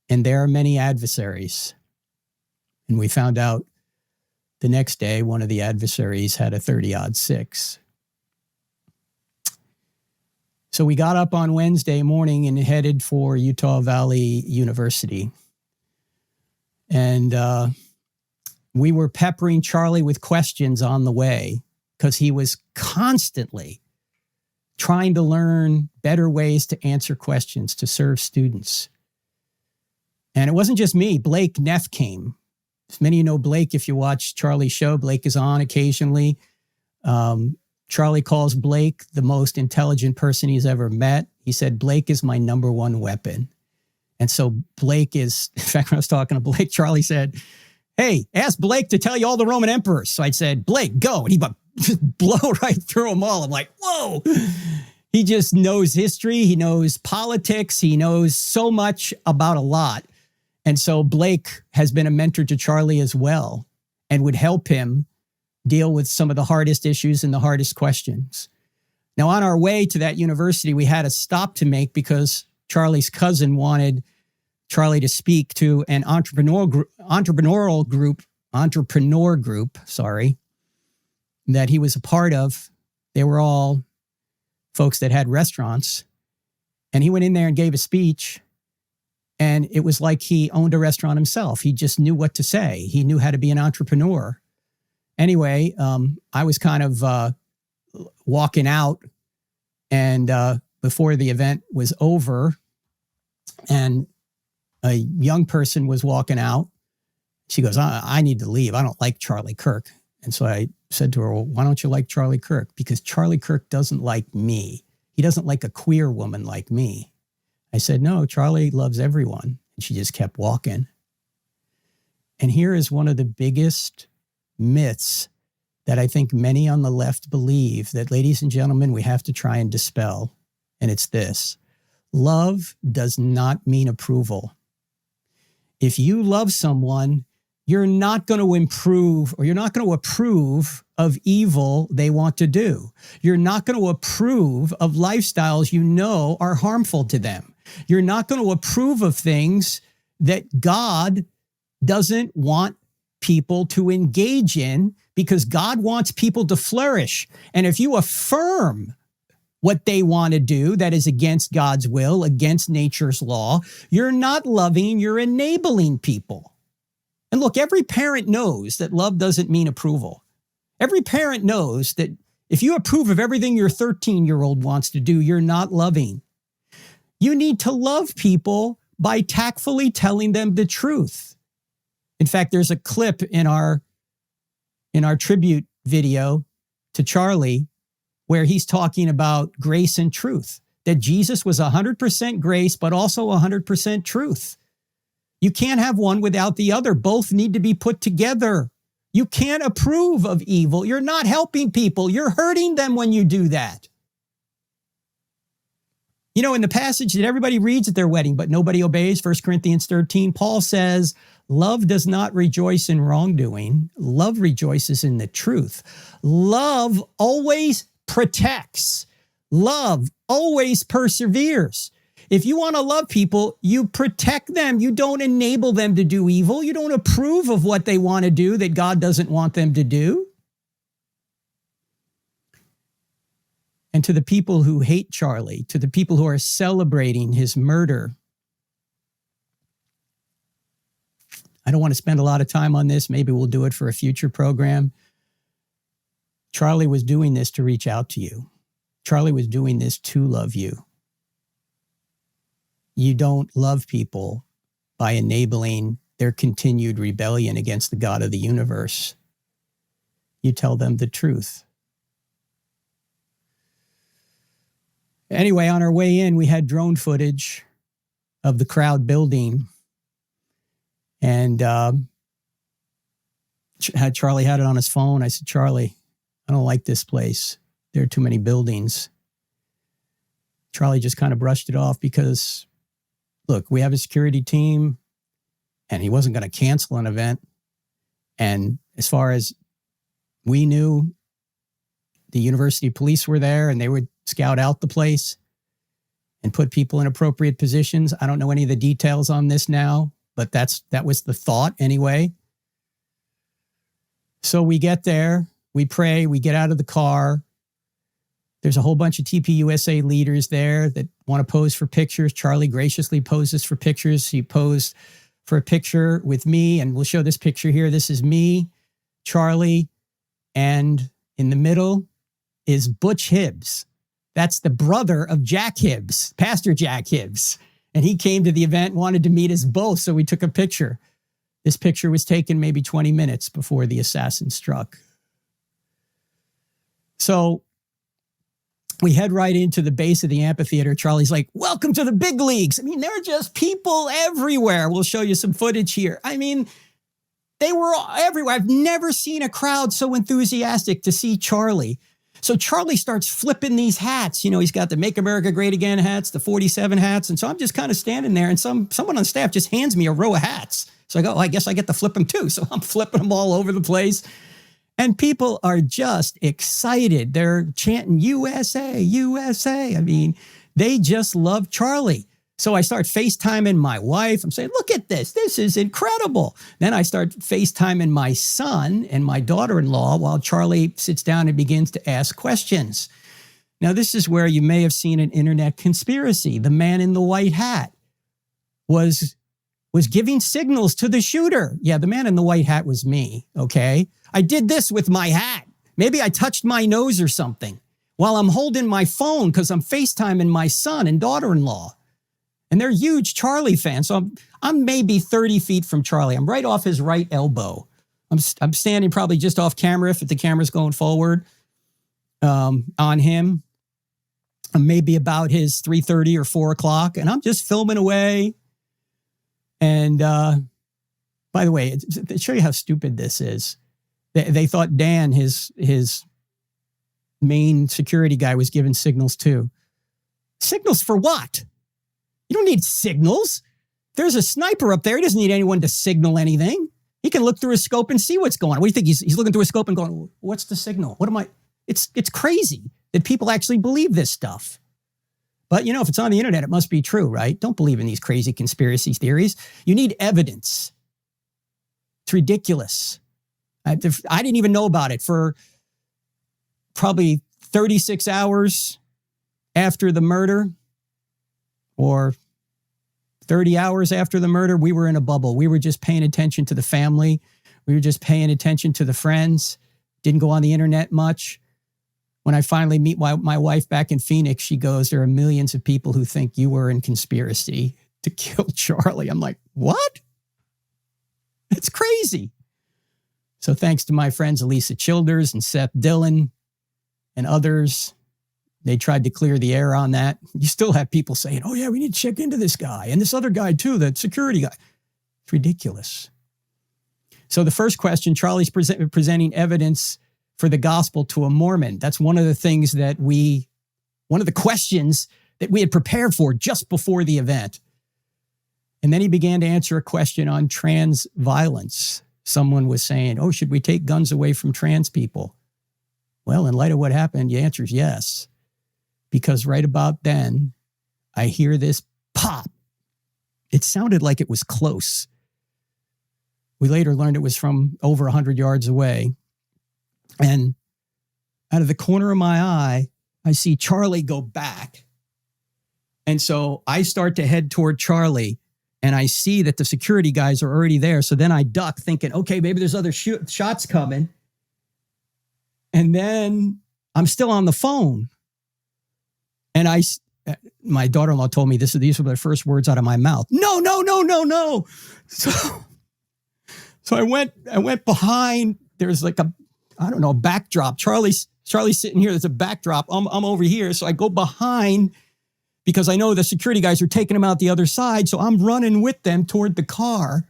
and there are many adversaries. And we found out the next day, one of the adversaries had a 30-6. So we got up on Wednesday morning and headed for Utah Valley University. And we were peppering Charlie with questions on the way because he was constantly trying to learn better ways to answer questions, to serve students. And it wasn't just me. Blake Neff came. As many of you know Blake, if you watch Charlie's show, Blake is on occasionally. Charlie calls Blake the most intelligent person he's ever met. He said, Blake is my number one weapon. And so Blake is, in fact, when I was talking to Blake, Charlie said, hey, ask Blake to tell you all the Roman emperors. So I said, Blake, go. And he just blow right through them all. I'm like, whoa. He just knows history. He knows politics. He knows so much about a lot. And so Blake has been a mentor to Charlie as well and would help him deal with some of the hardest issues and the hardest questions. Now, on our way to that university, we had a stop to make because Charlie's cousin wanted Charlie to speak to an entrepreneur group that he was a part of. They were all folks that had restaurants. And he went in there and gave a speech. And it was like he owned a restaurant himself. He just knew what to say. He knew how to be an entrepreneur. Anyway, I was kind of walking out, and before the event was over, and a young person was walking out. She goes, I need to leave. I don't like Charlie Kirk. And so I said to her, well, why don't you like Charlie Kirk? Because Charlie Kirk doesn't like me. He doesn't like a queer woman like me. I said, no, Charlie loves everyone. And she just kept walking. And here is one of the biggest myths that I think many on the left believe that, ladies and gentlemen, we have to try and dispel. And it's this: love does not mean approval. If you love someone, you're not going to improve, or you're not going to approve of evil they want to do. You're not going to approve of lifestyles you know are harmful to them. You're not going to approve of things that God doesn't want people to engage in, because God wants people to flourish. And if you affirm what they want to do that is against God's will, against nature's law, you're not loving, you're enabling people. And look, every parent knows that love doesn't mean approval. Every parent knows that if you approve of everything your 13-year-old wants to do, you're not loving. You need to love people by tactfully telling them the truth. In fact, there's a clip in our tribute video to Charlie where he's talking about grace and truth, that Jesus was 100% grace, but also 100% truth. You can't have one without the other. Both need to be put together. You can't approve of evil. You're not helping people. You're hurting them when you do that. You know, in the passage that everybody reads at their wedding, but nobody obeys, 1 Corinthians 13, Paul says, love does not rejoice in wrongdoing. Love rejoices in the truth. Love always protects. Love always perseveres. If you want to love people, you protect them. You don't enable them to do evil. You don't approve of what they want to do that God doesn't want them to do. And to the people who hate Charlie, to the people who are celebrating his murder, I don't want to spend a lot of time on this. Maybe we'll do it for a future program. Charlie was doing this to reach out to you. Charlie was doing this to love you. You don't love people by enabling their continued rebellion against the God of the universe. You tell them the truth. Anyway, on our way in, we had drone footage of the crowd building. And Charlie had it on his phone. I said, Charlie, I don't like this place. There are too many buildings. Charlie just kind of brushed it off because, look, we have a security team, and he wasn't going to cancel an event. And as far as we knew, the university police were there, and they would scout out the place and put people in appropriate positions. I don't know any of the details on this now, but that was the thought anyway. So we get there, we pray, we get out of the car. There's a whole bunch of TPUSA leaders there that want to pose for pictures. Charlie graciously poses for pictures. He posed for a picture with me, and we'll show this picture here. This is me, Charlie, and in the middle is Butch Hibbs. That's the brother of Jack Hibbs, Pastor Jack Hibbs. And he came to the event, wanted to meet us both, so we took a picture. This picture was taken maybe 20 minutes before the assassin struck. So we head right into the base of the amphitheater. Charlie's like, welcome to the big leagues. I mean, there are just people everywhere. We'll show you some footage here. I mean, they were everywhere. I've never seen a crowd so enthusiastic to see Charlie. So Charlie starts flipping these hats. You know, he's got the Make America Great Again hats, the 47 hats. And so I'm just kind of standing there, and someone on staff just hands me a row of hats. So I go, I guess I get to flip them too. So I'm flipping them all over the place. And people are just excited. They're chanting USA, USA. I mean, they just love Charlie. So I start FaceTiming my wife. I'm saying, look at this. This is incredible. Then I start FaceTiming my son and my daughter-in-law while Charlie sits down and begins to ask questions. Now, this is where you may have seen an internet conspiracy. The man in the white hat was giving signals to the shooter. Yeah, the man in the white hat was me, okay? I did this with my hat. Maybe I touched my nose or something while I'm holding my phone because I'm FaceTiming my son and daughter-in-law. And they're huge Charlie fans. So I'm maybe 30 feet from Charlie. I'm right off his right elbow. I'm standing probably just off camera if the camera's going forward on him. I'm maybe about his 3:30 or 4 o'clock, and I'm just filming away. And by the way, to show you how stupid this is, they thought Dan, his main security guy, was giving signals too. Signals for what? You don't need signals. There's a sniper up there. He doesn't need anyone to signal anything. He can look through his scope and see what's going on. What do you think? He's looking through his scope and going, what's the signal? What am I? It's crazy that people actually believe this stuff. But, if it's on the internet, it must be true, right? Don't believe in these crazy conspiracy theories. You need evidence. It's ridiculous. I didn't even know about it for probably 36 hours after the murder, or 30 hours after the murder. We were in a bubble. We were just paying attention to the family. We were just paying attention to the friends. Didn't go on the internet much. When I finally meet my wife back in Phoenix, she goes, there are millions of people who think you were in conspiracy to kill Charlie. I'm like, what? It's crazy. So thanks to my friends Elisa Childers and Seth Dillon and others, they tried to clear the air on that. You still have people saying, oh yeah, we need to check into this guy and this other guy too, the security guy. It's ridiculous. So the first question, Charlie's presenting evidence for the gospel to a Mormon. That's one of the things that one of the questions that we had prepared for just before the event. And then he began to answer a question on trans violence. Someone was saying, oh, should we take guns away from trans people? Well, in light of what happened, the answer is yes. Because right about then, I hear this pop. It sounded like it was close. We later learned it was from over 100 yards away. And out of the corner of my eye, I see Charlie go back. And so I start to head toward Charlie, and I see that the security guys are already there. So then I duck thinking, okay, maybe there's other shots coming. And then I'm still on the phone. And my daughter-in-law told me these were the first words out of my mouth. No, no, no, no, no. So I went behind. There's like a backdrop. Charlie's sitting here. There's a backdrop. I'm over here. So I go behind because I know the security guys are taking him out the other side. So I'm running with them toward the car.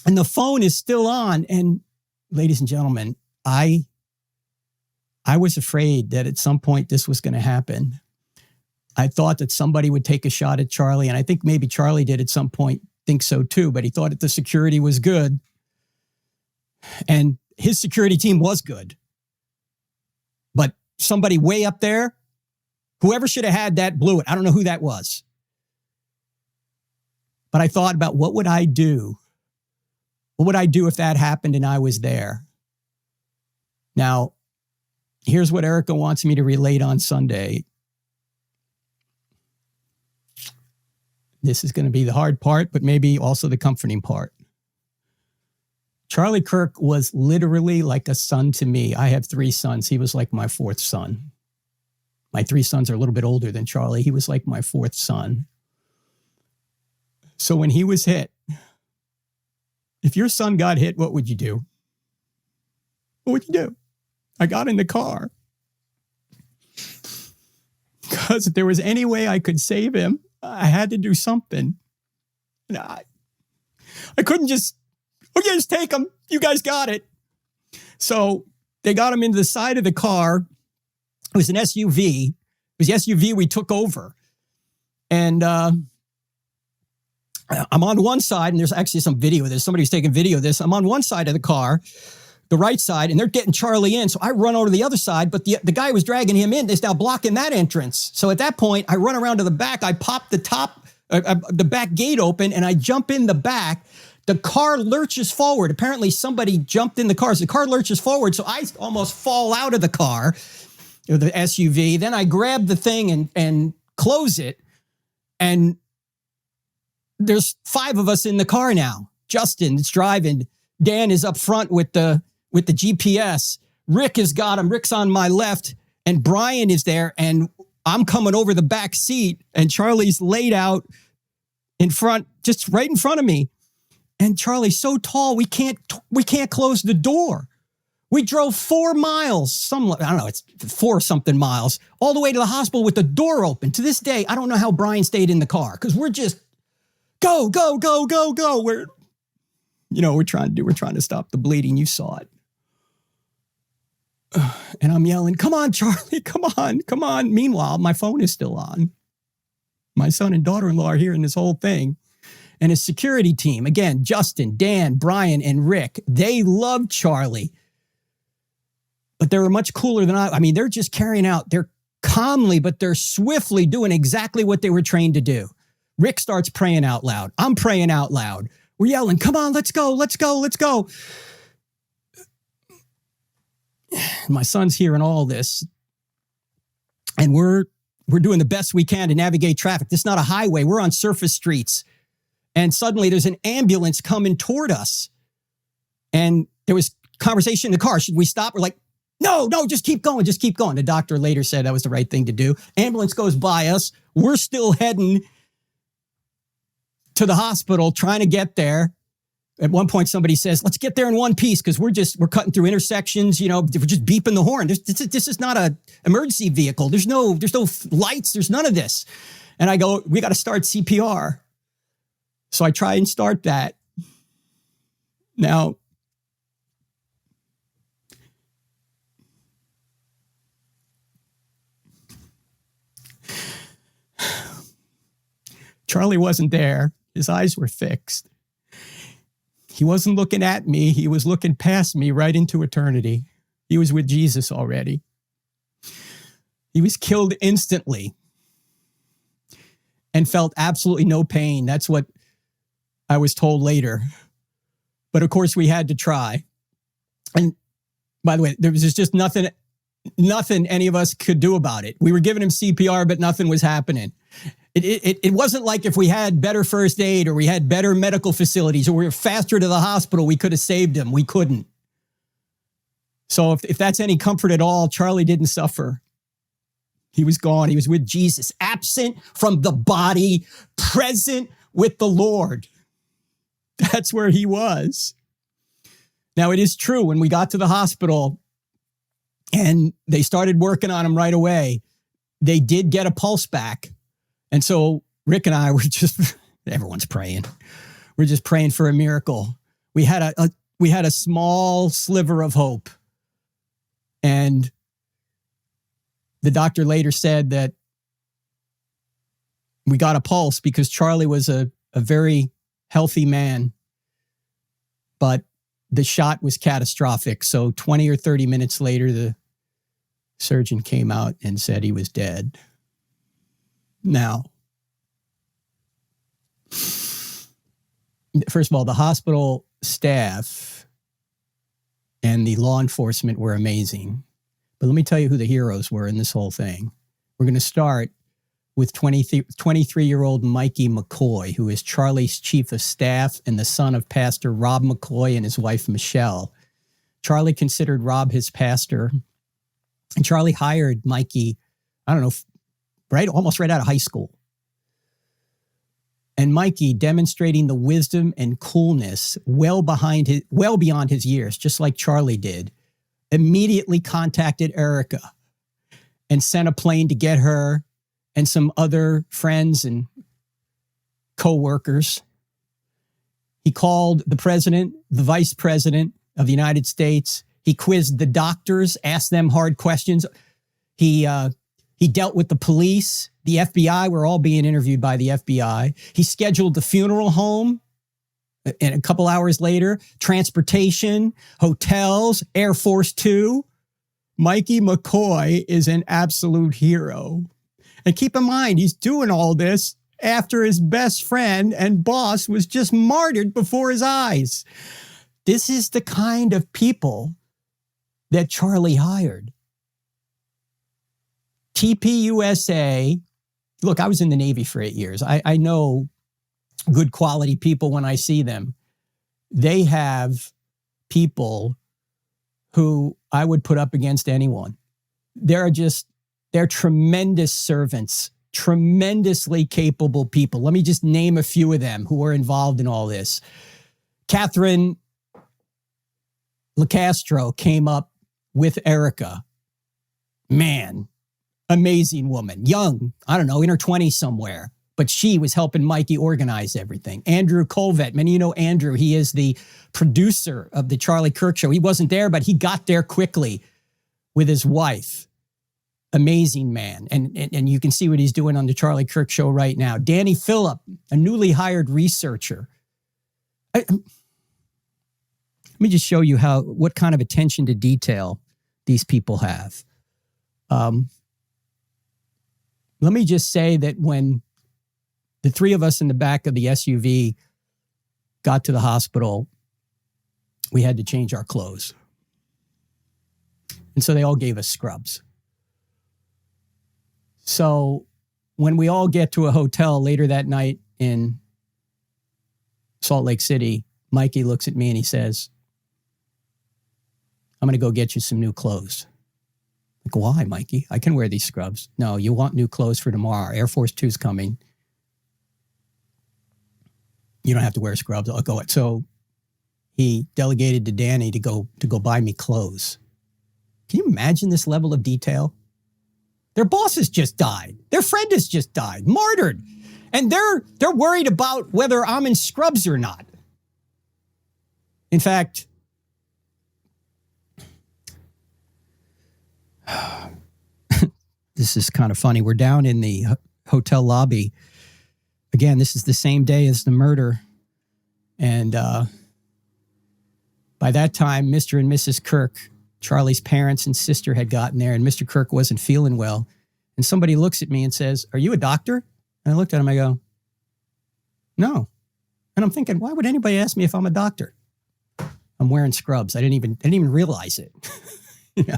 And the phone is still on. And ladies and gentlemen, I was afraid that at some point this was going to happen. I thought that somebody would take a shot at Charlie. And I think maybe Charlie did at some point think so too, but he thought that the security was good. And his security team was good. But somebody way up there, whoever should have had that blew it. I don't know who that was. But I thought about what would I do? What would I do if that happened and I was there? Now, here's what Erica wants me to relate on Sunday. This is going to be the hard part, but maybe also the comforting part. Charlie Kirk was literally like a son to me. I have 3 sons. He was like my 4th son. My 3 sons are a little bit older than Charlie. He was like my 4th son. So when he was hit, if your son got hit, what would you do? What would you do? I got in the car. Because if there was any way I could save him, I had to do something. And I couldn't just, okay, just take him. You guys got it. So they got him into the side of the car. It was an SUV. It was the SUV we took over. And I'm on one side, and there's actually some video of this. Somebody's taking video of this. I'm on one side of the car, the right side, and they're getting Charlie in. So I run over to the other side, but the guy who was dragging him in is now blocking that entrance. So at that point, I run around to the back. I pop the back gate open, and I jump in the back. The car lurches forward. Apparently somebody jumped in the car. So the car lurches forward. So I almost fall out of the car. or the SUV. Then I grab the thing and close it. And there's 5 of us in the car now. Justin is driving. Dan is up front with the GPS. Rick has got him. Rick's on my left. And Brian is there. And I'm coming over the back seat. And Charlie's laid out in front, just right in front of me. And Charlie's so tall, we can't close the door. We drove 4 miles, I don't know, it's 4 something miles, all the way to the hospital with the door open. To this day, I don't know how Brian stayed in the car, because we're just go. We're trying to stop the bleeding. You saw it. And I'm yelling, come on, Charlie, come on. Meanwhile, my phone is still on. My son and daughter-in-law are hearing this whole thing. And his security team, again, Justin, Dan, Brian, and Rick, they love Charlie. But they were much cooler than I mean, they're just carrying out, they're calmly, but they're swiftly doing exactly what they were trained to do. Rick starts praying out loud. I'm praying out loud. We're yelling, come on, let's go. My son's hearing all this. And we're doing the best we can to navigate traffic. This is not a highway. We're on surface streets. And suddenly there's an ambulance coming toward us. And there was conversation in the car. Should we stop? We're like, no, just keep going. The doctor later said that was the right thing to do. Ambulance goes by us. We're still heading to the hospital, trying to get there. At one point, somebody says, let's get there in one piece, because we're cutting through intersections. We're just beeping the horn. This is not an emergency vehicle. There's no lights. There's none of this. And I go, we got to start CPR. So I try and start that. Now, Charlie wasn't there. His eyes were fixed. He wasn't looking at me. He was looking past me right into eternity. He was with Jesus already. He was killed instantly and felt absolutely no pain. That's what I was told later. But of course, we had to try. And by the way, there was just nothing any of us could do about it. We were giving him CPR, but nothing was happening. It wasn't like if we had better first aid or we had better medical facilities or we were faster to the hospital, we could have saved him. We couldn't. So if that's any comfort at all, Charlie didn't suffer. He was gone. He was with Jesus, absent from the body, present with the Lord. That's where he was. Now, it is true, when we got to the hospital and they started working on him right away, they did get a pulse back. And so Rick and I were just, everyone's praying. We're just praying for a miracle. We had a small sliver of hope. And the doctor later said that we got a pulse because Charlie was a very healthy man, but the shot was catastrophic. So 20 or 30 minutes later, the surgeon came out and said he was dead. Now, first of all, the hospital staff and the law enforcement were amazing. But let me tell you who the heroes were in this whole thing. We're going to start with 23-year-old Mikey McCoy, who is Charlie's chief of staff and the son of Pastor Rob McCoy and his wife, Michelle. Charlie considered Rob his pastor. And Charlie hired Mikey, almost right out of high school. And Mikey, demonstrating the wisdom and coolness well beyond his years, just like Charlie did, immediately contacted Erica and sent a plane to get her and some other friends and co-workers. He called the president, the vice president of the United States. He quizzed the doctors, asked them hard questions. He dealt with the police, the FBI. We're all being interviewed by the FBI. He scheduled the funeral home. And a couple hours later, transportation, hotels, Air Force Two. Mikey McCoy is an absolute hero. And keep in mind, he's doing all this after his best friend and boss was just martyred before his eyes. This is the kind of people that Charlie hired. TPUSA, look, I was in the Navy for 8 years. I know good quality people when I see them. They have people who I would put up against anyone. They're tremendous servants, tremendously capable people. Let me just name a few of them who are involved in all this. Catherine LaCastro came up with Erica. Man, amazing woman, young, I don't know, in her 20s somewhere, but she was helping Mikey organize everything. Andrew Colvett, many of you know Andrew, he is the producer of the Charlie Kirk show. He wasn't there, but he got there quickly with his wife. Amazing man. And you can see what he's doing on the Charlie Kirk show right now. Danny Phillip, a newly hired researcher. Let me just show you what kind of attention to detail these people have. Let me just say that when the three of us in the back of the SUV got to the hospital, we had to change our clothes. And so they all gave us scrubs. So when we all get to a hotel later that night in Salt Lake City, Mikey looks at me and he says, I'm going to go get you some new clothes. Like, why, Mikey? I can wear these scrubs. No, you want new clothes for tomorrow. Air Force Two's coming. You don't have to wear scrubs. I'll go. So he delegated to Danny to go buy me clothes. Can you imagine this level of detail? Their boss has just died. Their friend has just died, martyred. And they're worried about whether I'm in scrubs or not. In fact, this is kind of funny. We're down in the hotel lobby. Again, this is the same day as the murder. And by that time, Mr. and Mrs. Kirk, Charlie's parents and sister, had gotten there, and Mr. Kirk wasn't feeling well. And somebody looks at me and says, "Are you a doctor?" And I looked at him, I go, "No." And I'm thinking, why would anybody ask me if I'm a doctor? I'm wearing scrubs. I didn't even realize it.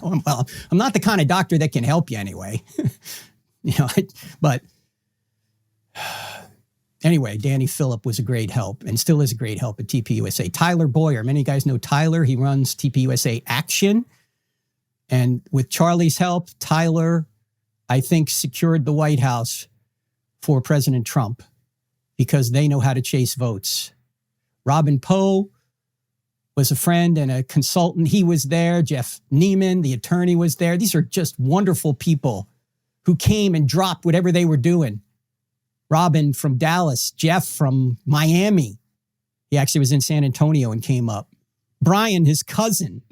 I'm not the kind of doctor that can help you anyway. But anyway, Danny Phillip was a great help and still is a great help at TPUSA. Tyler Boyer, many of you guys know Tyler. He runs TPUSA Action. And with Charlie's help, Tyler, I think, secured the White House for President Trump because they know how to chase votes. Robin Poe was a friend and a consultant. He was there. Jeff Neiman, the attorney, was there. These are just wonderful people who came and dropped whatever they were doing. Robin from Dallas, Jeff from Miami. He actually was in San Antonio and came up. Brian, his cousin,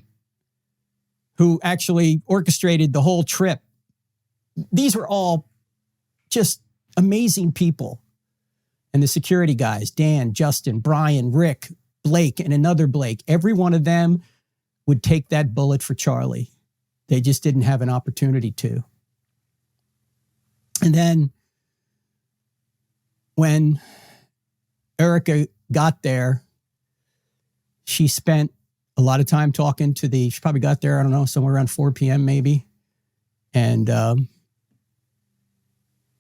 who actually orchestrated the whole trip. These were all just amazing people. And the security guys, Dan, Justin, Brian, Rick, Blake, and another Blake, every one of them would take that bullet for Charlie. They just didn't have an opportunity to. And then when Erica got there, she spent a lot of time talking to she probably got there, I don't know, somewhere around 4 p.m. maybe. And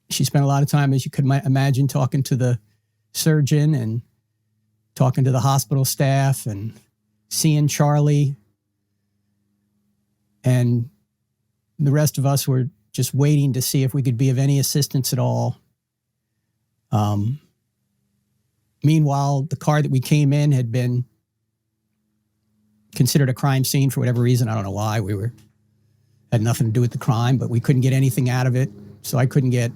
she spent a lot of time, as you could imagine, talking to the surgeon and talking to the hospital staff and seeing Charlie. And the rest of us were just waiting to see if we could be of any assistance at all. Meanwhile, the car that we came in had been considered a crime scene for whatever reason. I don't know why. Had nothing to do with the crime, but we couldn't get anything out of it. So I couldn't get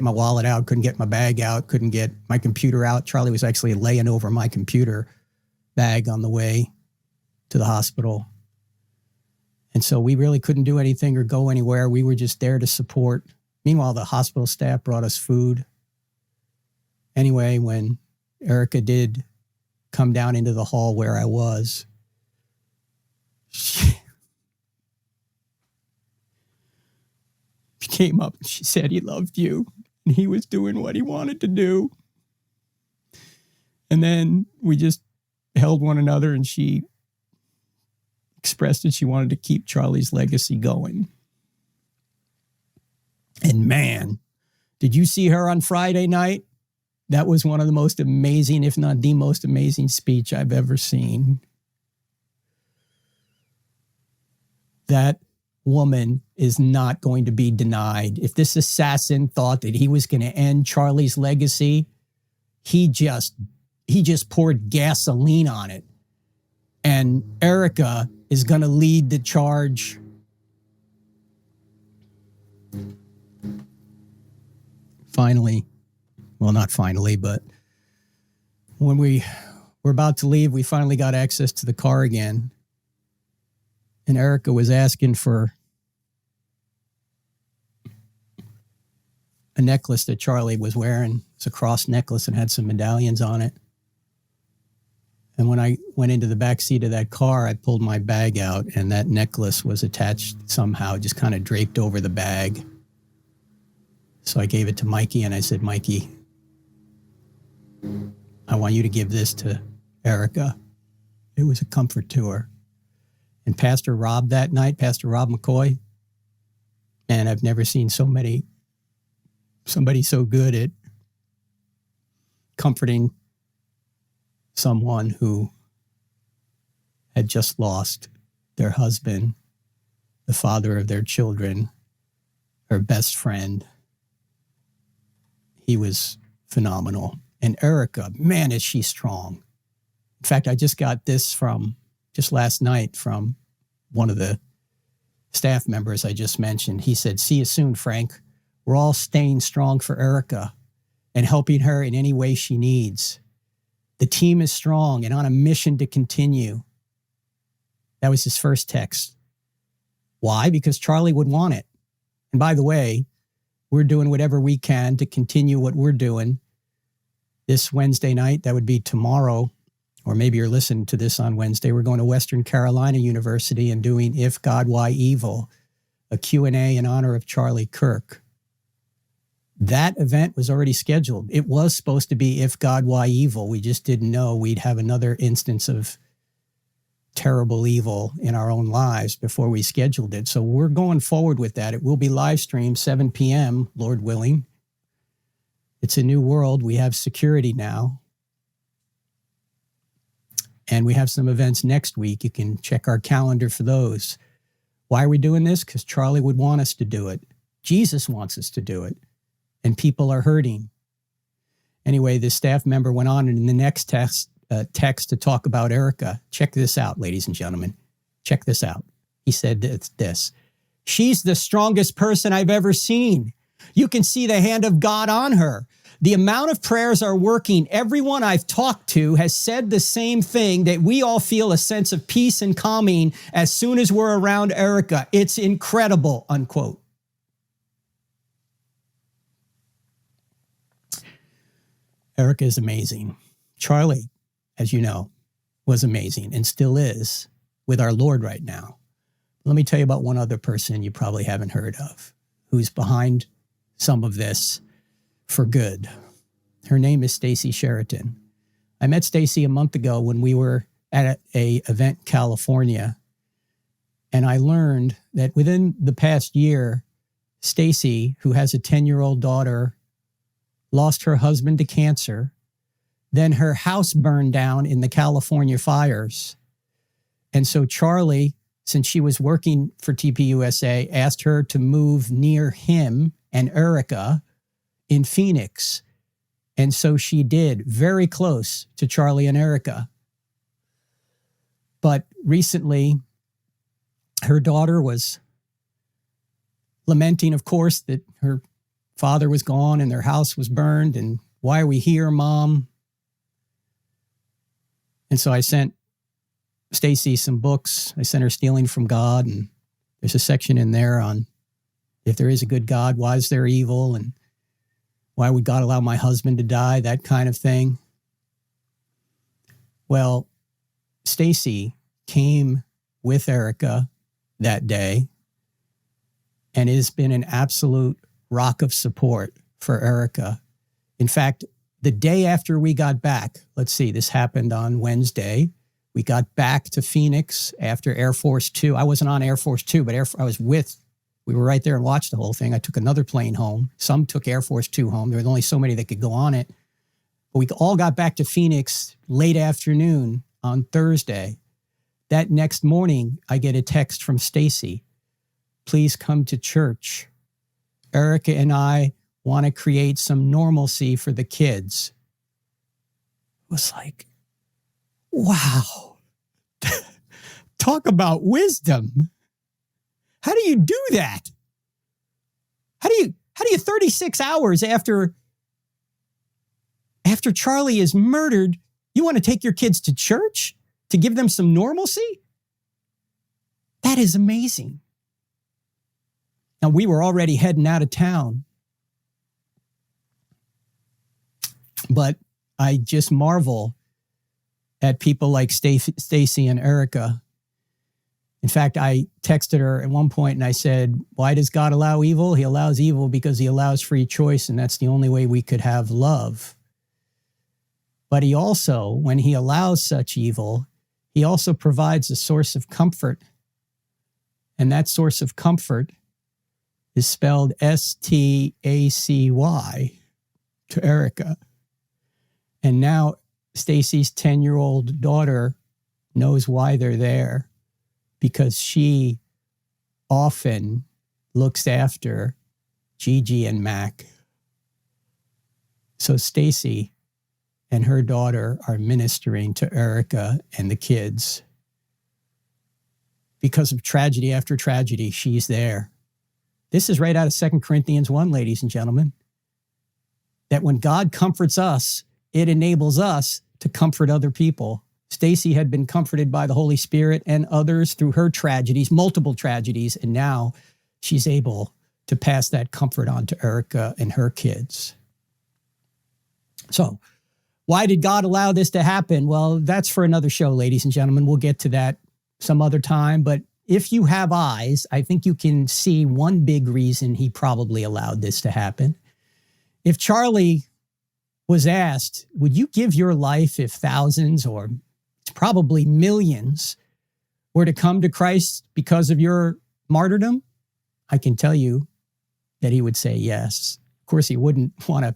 my wallet out, couldn't get my bag out, couldn't get my computer out. Charlie was actually laying over my computer bag on the way to the hospital. And so we really couldn't do anything or go anywhere. We were just there to support. Meanwhile, the hospital staff brought us food. Anyway, when Erica did come down into the hall where I was, she came up and she said he loved you and he was doing what he wanted to do. And then we just held one another and she expressed that she wanted to keep Charlie's legacy going. And man, did you see her on Friday night? That was one of the most amazing, if not the most amazing speech I've ever seen. That woman is not going to be denied. If this assassin thought that he was going to end Charlie's legacy, he just poured gasoline on it. And Erica is going to lead the charge. Finally, well, not finally, but when we were about to leave, we finally got access to the car again. And Erica was asking for a necklace that Charlie was wearing. It's a cross necklace and had some medallions on it. And when I went into the back seat of that car, I pulled my bag out, and that necklace was attached somehow, just kind of draped over the bag. So I gave it to Mikey, and I said, Mikey, I want you to give this to Erica. It was a comfort to her. And Pastor Rob that night, Pastor Rob McCoy, and I've never seen somebody so good at comforting someone who had just lost their husband, the father of their children, her best friend. He was phenomenal. And Erica, man, is she strong. In fact, I just got this from just last night from one of the staff members I just mentioned. He said, see you soon, Frank. We're all staying strong for Erica and helping her in any way she needs. The team is strong and on a mission to continue. That was his first text. Why? Because Charlie would want it. And by the way, we're doing whatever we can to continue what we're doing this Wednesday night. That would be tomorrow, or maybe you're listening to this on Wednesday. We're going to Western Carolina University and doing If God, Why Evil, a Q&A in honor of Charlie Kirk. That event was already scheduled. It was supposed to be If God, Why Evil. We just didn't know we'd have another instance of terrible evil in our own lives before we scheduled it. So we're going forward with that. It will be live streamed 7 p.m., Lord willing. It's a new world. We have security now. And we have some events next week. You can check our calendar for those. Why are we doing this? Because Charlie would want us to do it. Jesus wants us to do it. And people are hurting. Anyway, the staff member went on in the next text to talk about Erica. Check this out, ladies and gentlemen. Check this out. He said this. She's the strongest person I've ever seen. You can see the hand of God on her. The amount of prayers are working. Everyone I've talked to has said the same thing, that we all feel a sense of peace and calming as soon as we're around Erica. It's incredible, unquote. Erica is amazing. Charlie, as you know, was amazing and still is with our Lord right now. Let me tell you about one other person you probably haven't heard of who's behind some of this for good. Her name is Stacy Sheraton. I met Stacy a month ago when we were at a event in California, and I learned that within the past year, Stacy, who has a 10-year-old daughter, lost her husband to cancer. Then her house burned down in the California fires. And so Charlie, since she was working for TPUSA, asked her to move near him and Erica in Phoenix. And so she did, very close to Charlie and Erica. But recently, her daughter was lamenting, of course, that her father was gone and their house was burned. And why are we here, Mom? And so I sent Stacy some books. I sent her Stealing from God. And there's a section in there on if there is a good God, why is there evil? And why would God allow my husband to die? That kind of thing. Well, Stacy came with Erica that day and has been an absolute rock of support for Erica. In fact, the day after we got back, let's see, this happened on Wednesday. We got back to Phoenix after Air Force Two. I wasn't on Air Force Two, but I was with We were right there and watched the whole thing. I took another plane home. Some took Air Force 2 home. There was only so many that could go on it. But we all got back to Phoenix late afternoon on Thursday. That next morning, I get a text from Stacy. Please come to church. Erica and I want to create some normalcy for the kids. It was like, wow. Talk about wisdom. How do you do that? How do you 36 hours after Charlie is murdered, you want to take your kids to church to give them some normalcy? That is amazing. Now, we were already heading out of town, but I just marvel at people like Stacy and Erica. In fact, I texted her at one point and I said, why does God allow evil? He allows evil because he allows free choice, and that's the only way we could have love. But he also, when he allows such evil, he also provides a source of comfort. And that source of comfort is spelled Stacy to Erica. And now Stacy's 10-year-old daughter knows why they're there, because she often looks after Gigi and Mac. So Stacy and her daughter are ministering to Erica and the kids. Because of tragedy after tragedy, she's there. This is right out of 2 Corinthians 1, ladies and gentlemen. That when God comforts us, it enables us to comfort other people. Stacy had been comforted by the Holy Spirit and others through her tragedies, multiple tragedies, and now she's able to pass that comfort on to Erica and her kids. So, why did God allow this to happen? Well, that's for another show, ladies and gentlemen. We'll get to that some other time. But if you have eyes, I think you can see one big reason he probably allowed this to happen. If Charlie was asked, would you give your life if thousands or probably millions were to come to Christ because of your martyrdom? I can tell you that he would say yes. Of course, he wouldn't want to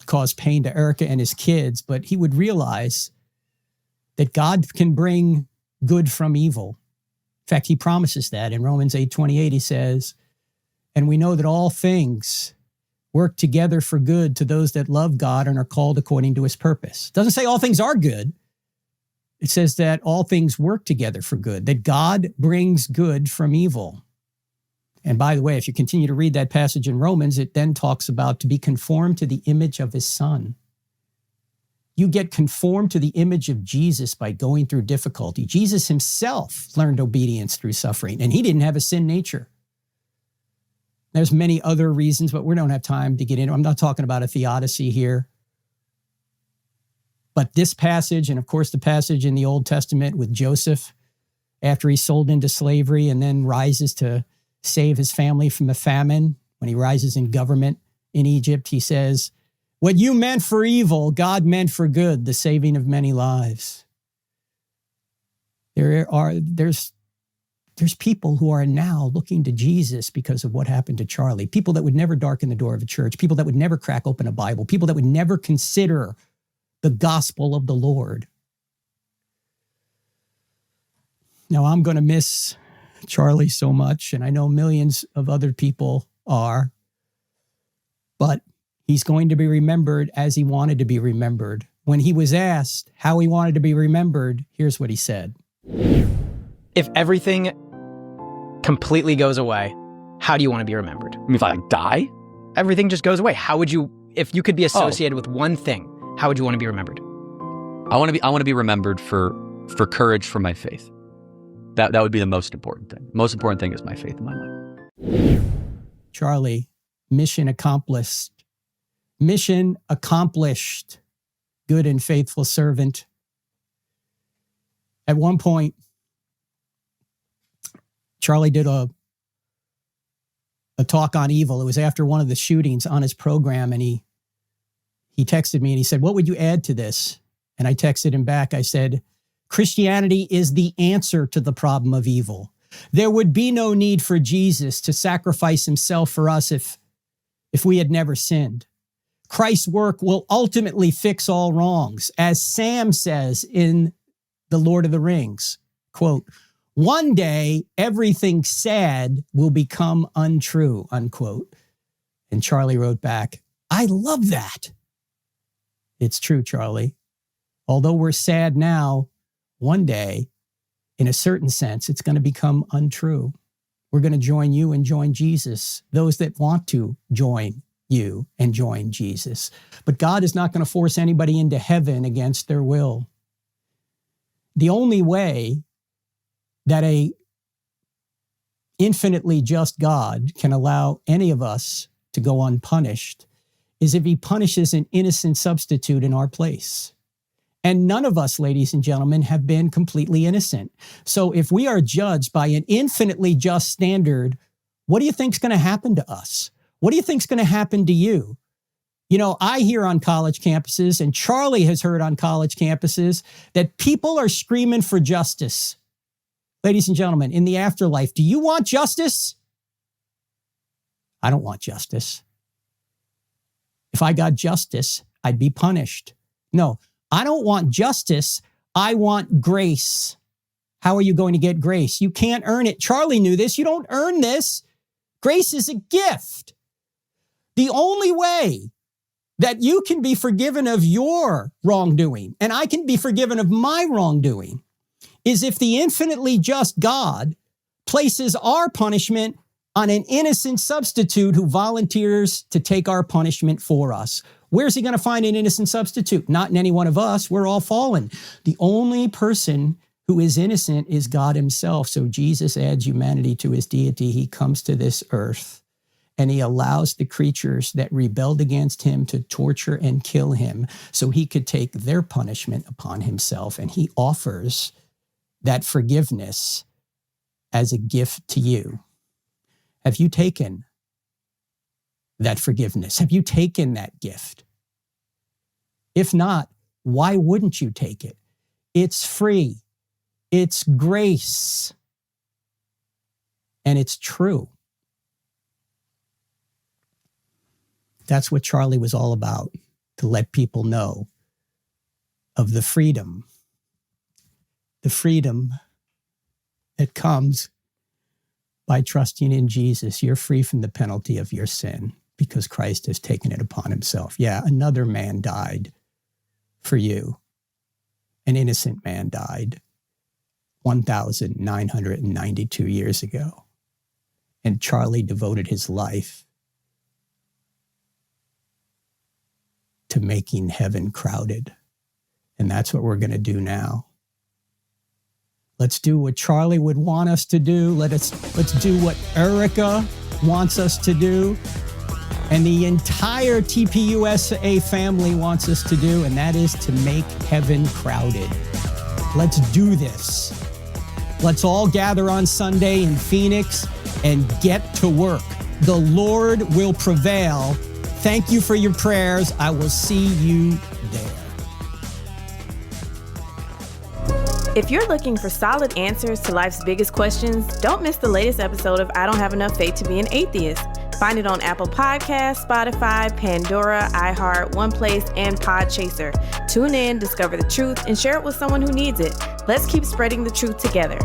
cause pain to Erica and his kids, but he would realize that God can bring good from evil. In fact, he promises that in Romans 8:28. He says, and we know that all things work together for good to those that love God and are called according to his purpose. It doesn't say all things are good. It says that all things work together for good, that God brings good from evil. And by the way, if you continue to read that passage in Romans, it then talks about to be conformed to the image of his son. You get conformed to the image of Jesus by going through difficulty. Jesus himself learned obedience through suffering, and he didn't have a sin nature. There's many other reasons, but we don't have time to get into. I'm not talking about a theodicy here. But this passage, and of course the passage in the Old Testament with Joseph, after he's sold into slavery and then rises to save his family from the famine, when he rises in government in Egypt, he says, what you meant for evil, God meant for good, the saving of many lives. There's people who are now looking to Jesus because of what happened to Charlie. People that would never darken the door of a church. People that would never crack open a Bible. People that would never consider the gospel of the Lord. Now, I'm going to miss Charlie so much, and I know millions of other people are, but he's going to be remembered as he wanted to be remembered. When he was asked how he wanted to be remembered, here's what he said. If everything completely goes away, how do you want to be remembered? I mean, if I die? Everything just goes away. How would you, if you could be associated with one thing, how would you want to be remembered? I want to be remembered for courage for my faith. That would be the most important thing. Most important thing is my faith in my life. Charlie, mission accomplished. Mission accomplished. Good and faithful servant. At one point, Charlie did a talk on evil. It was after one of the shootings on his program, and he texted me and he said, what would you add to this? And I texted him back. I said, Christianity is the answer to the problem of evil. There would be no need for Jesus to sacrifice himself for us if we had never sinned. Christ's work will ultimately fix all wrongs. As Sam says in The Lord of the Rings, quote, "One day everything sad will become untrue," unquote. And Charlie wrote back, "I love that." It's true, Charlie. Although we're sad now, one day, in a certain sense, it's going to become untrue. We're going to join you and join Jesus, those that want to join you and join Jesus. But God is not going to force anybody into heaven against their will. The only way that a infinitely just God can allow any of us to go unpunished is if he punishes an innocent substitute in our place. And none of us, ladies and gentlemen, have been completely innocent. So if we are judged by an infinitely just standard, what do you think is going to happen to us? What do you think is going to happen to you? You know, I hear on college campuses, and Charlie has heard on college campuses, that people are screaming for justice. Ladies and gentlemen, in the afterlife, do you want justice? I don't want justice. If I got justice, I'd be punished. No, I don't want justice. I want grace. How are you going to get grace? You can't earn it. Charlie knew this. You don't earn this. Grace is a gift. The only way that you can be forgiven of your wrongdoing and I can be forgiven of my wrongdoing is if the infinitely just God places our punishment on an innocent substitute who volunteers to take our punishment for us. Where's he going to find an innocent substitute? Not in any one of us. We're all fallen. The only person who is innocent is God himself. So Jesus adds humanity to his deity. He comes to this earth and he allows the creatures that rebelled against him to torture and kill him so he could take their punishment upon himself. And he offers that forgiveness as a gift to you. Have you taken that forgiveness? Have you taken that gift? If not, why wouldn't you take it? It's free. It's grace. And it's true. That's what Charlie was all about, to let people know of the freedom that comes by trusting in Jesus. You're free from the penalty of your sin because Christ has taken it upon himself. Yeah, another man died for you. An innocent man died 1,992 years ago. And Charlie devoted his life to making heaven crowded. And that's what we're going to do now. Let's do what Charlie would want us to do. Let's do what Erica wants us to do. And the entire TPUSA family wants us to do, and that is to make heaven crowded. Let's do this. Let's all gather on Sunday in Phoenix and get to work. The Lord will prevail. Thank you for your prayers. I will see you there. If you're looking for solid answers to life's biggest questions, don't miss the latest episode of I Don't Have Enough Faith to Be an Atheist. Find it on Apple Podcasts, Spotify, Pandora, iHeart, OnePlace, and Podchaser. Tune in, discover the truth, and share it with someone who needs it. Let's keep spreading the truth together.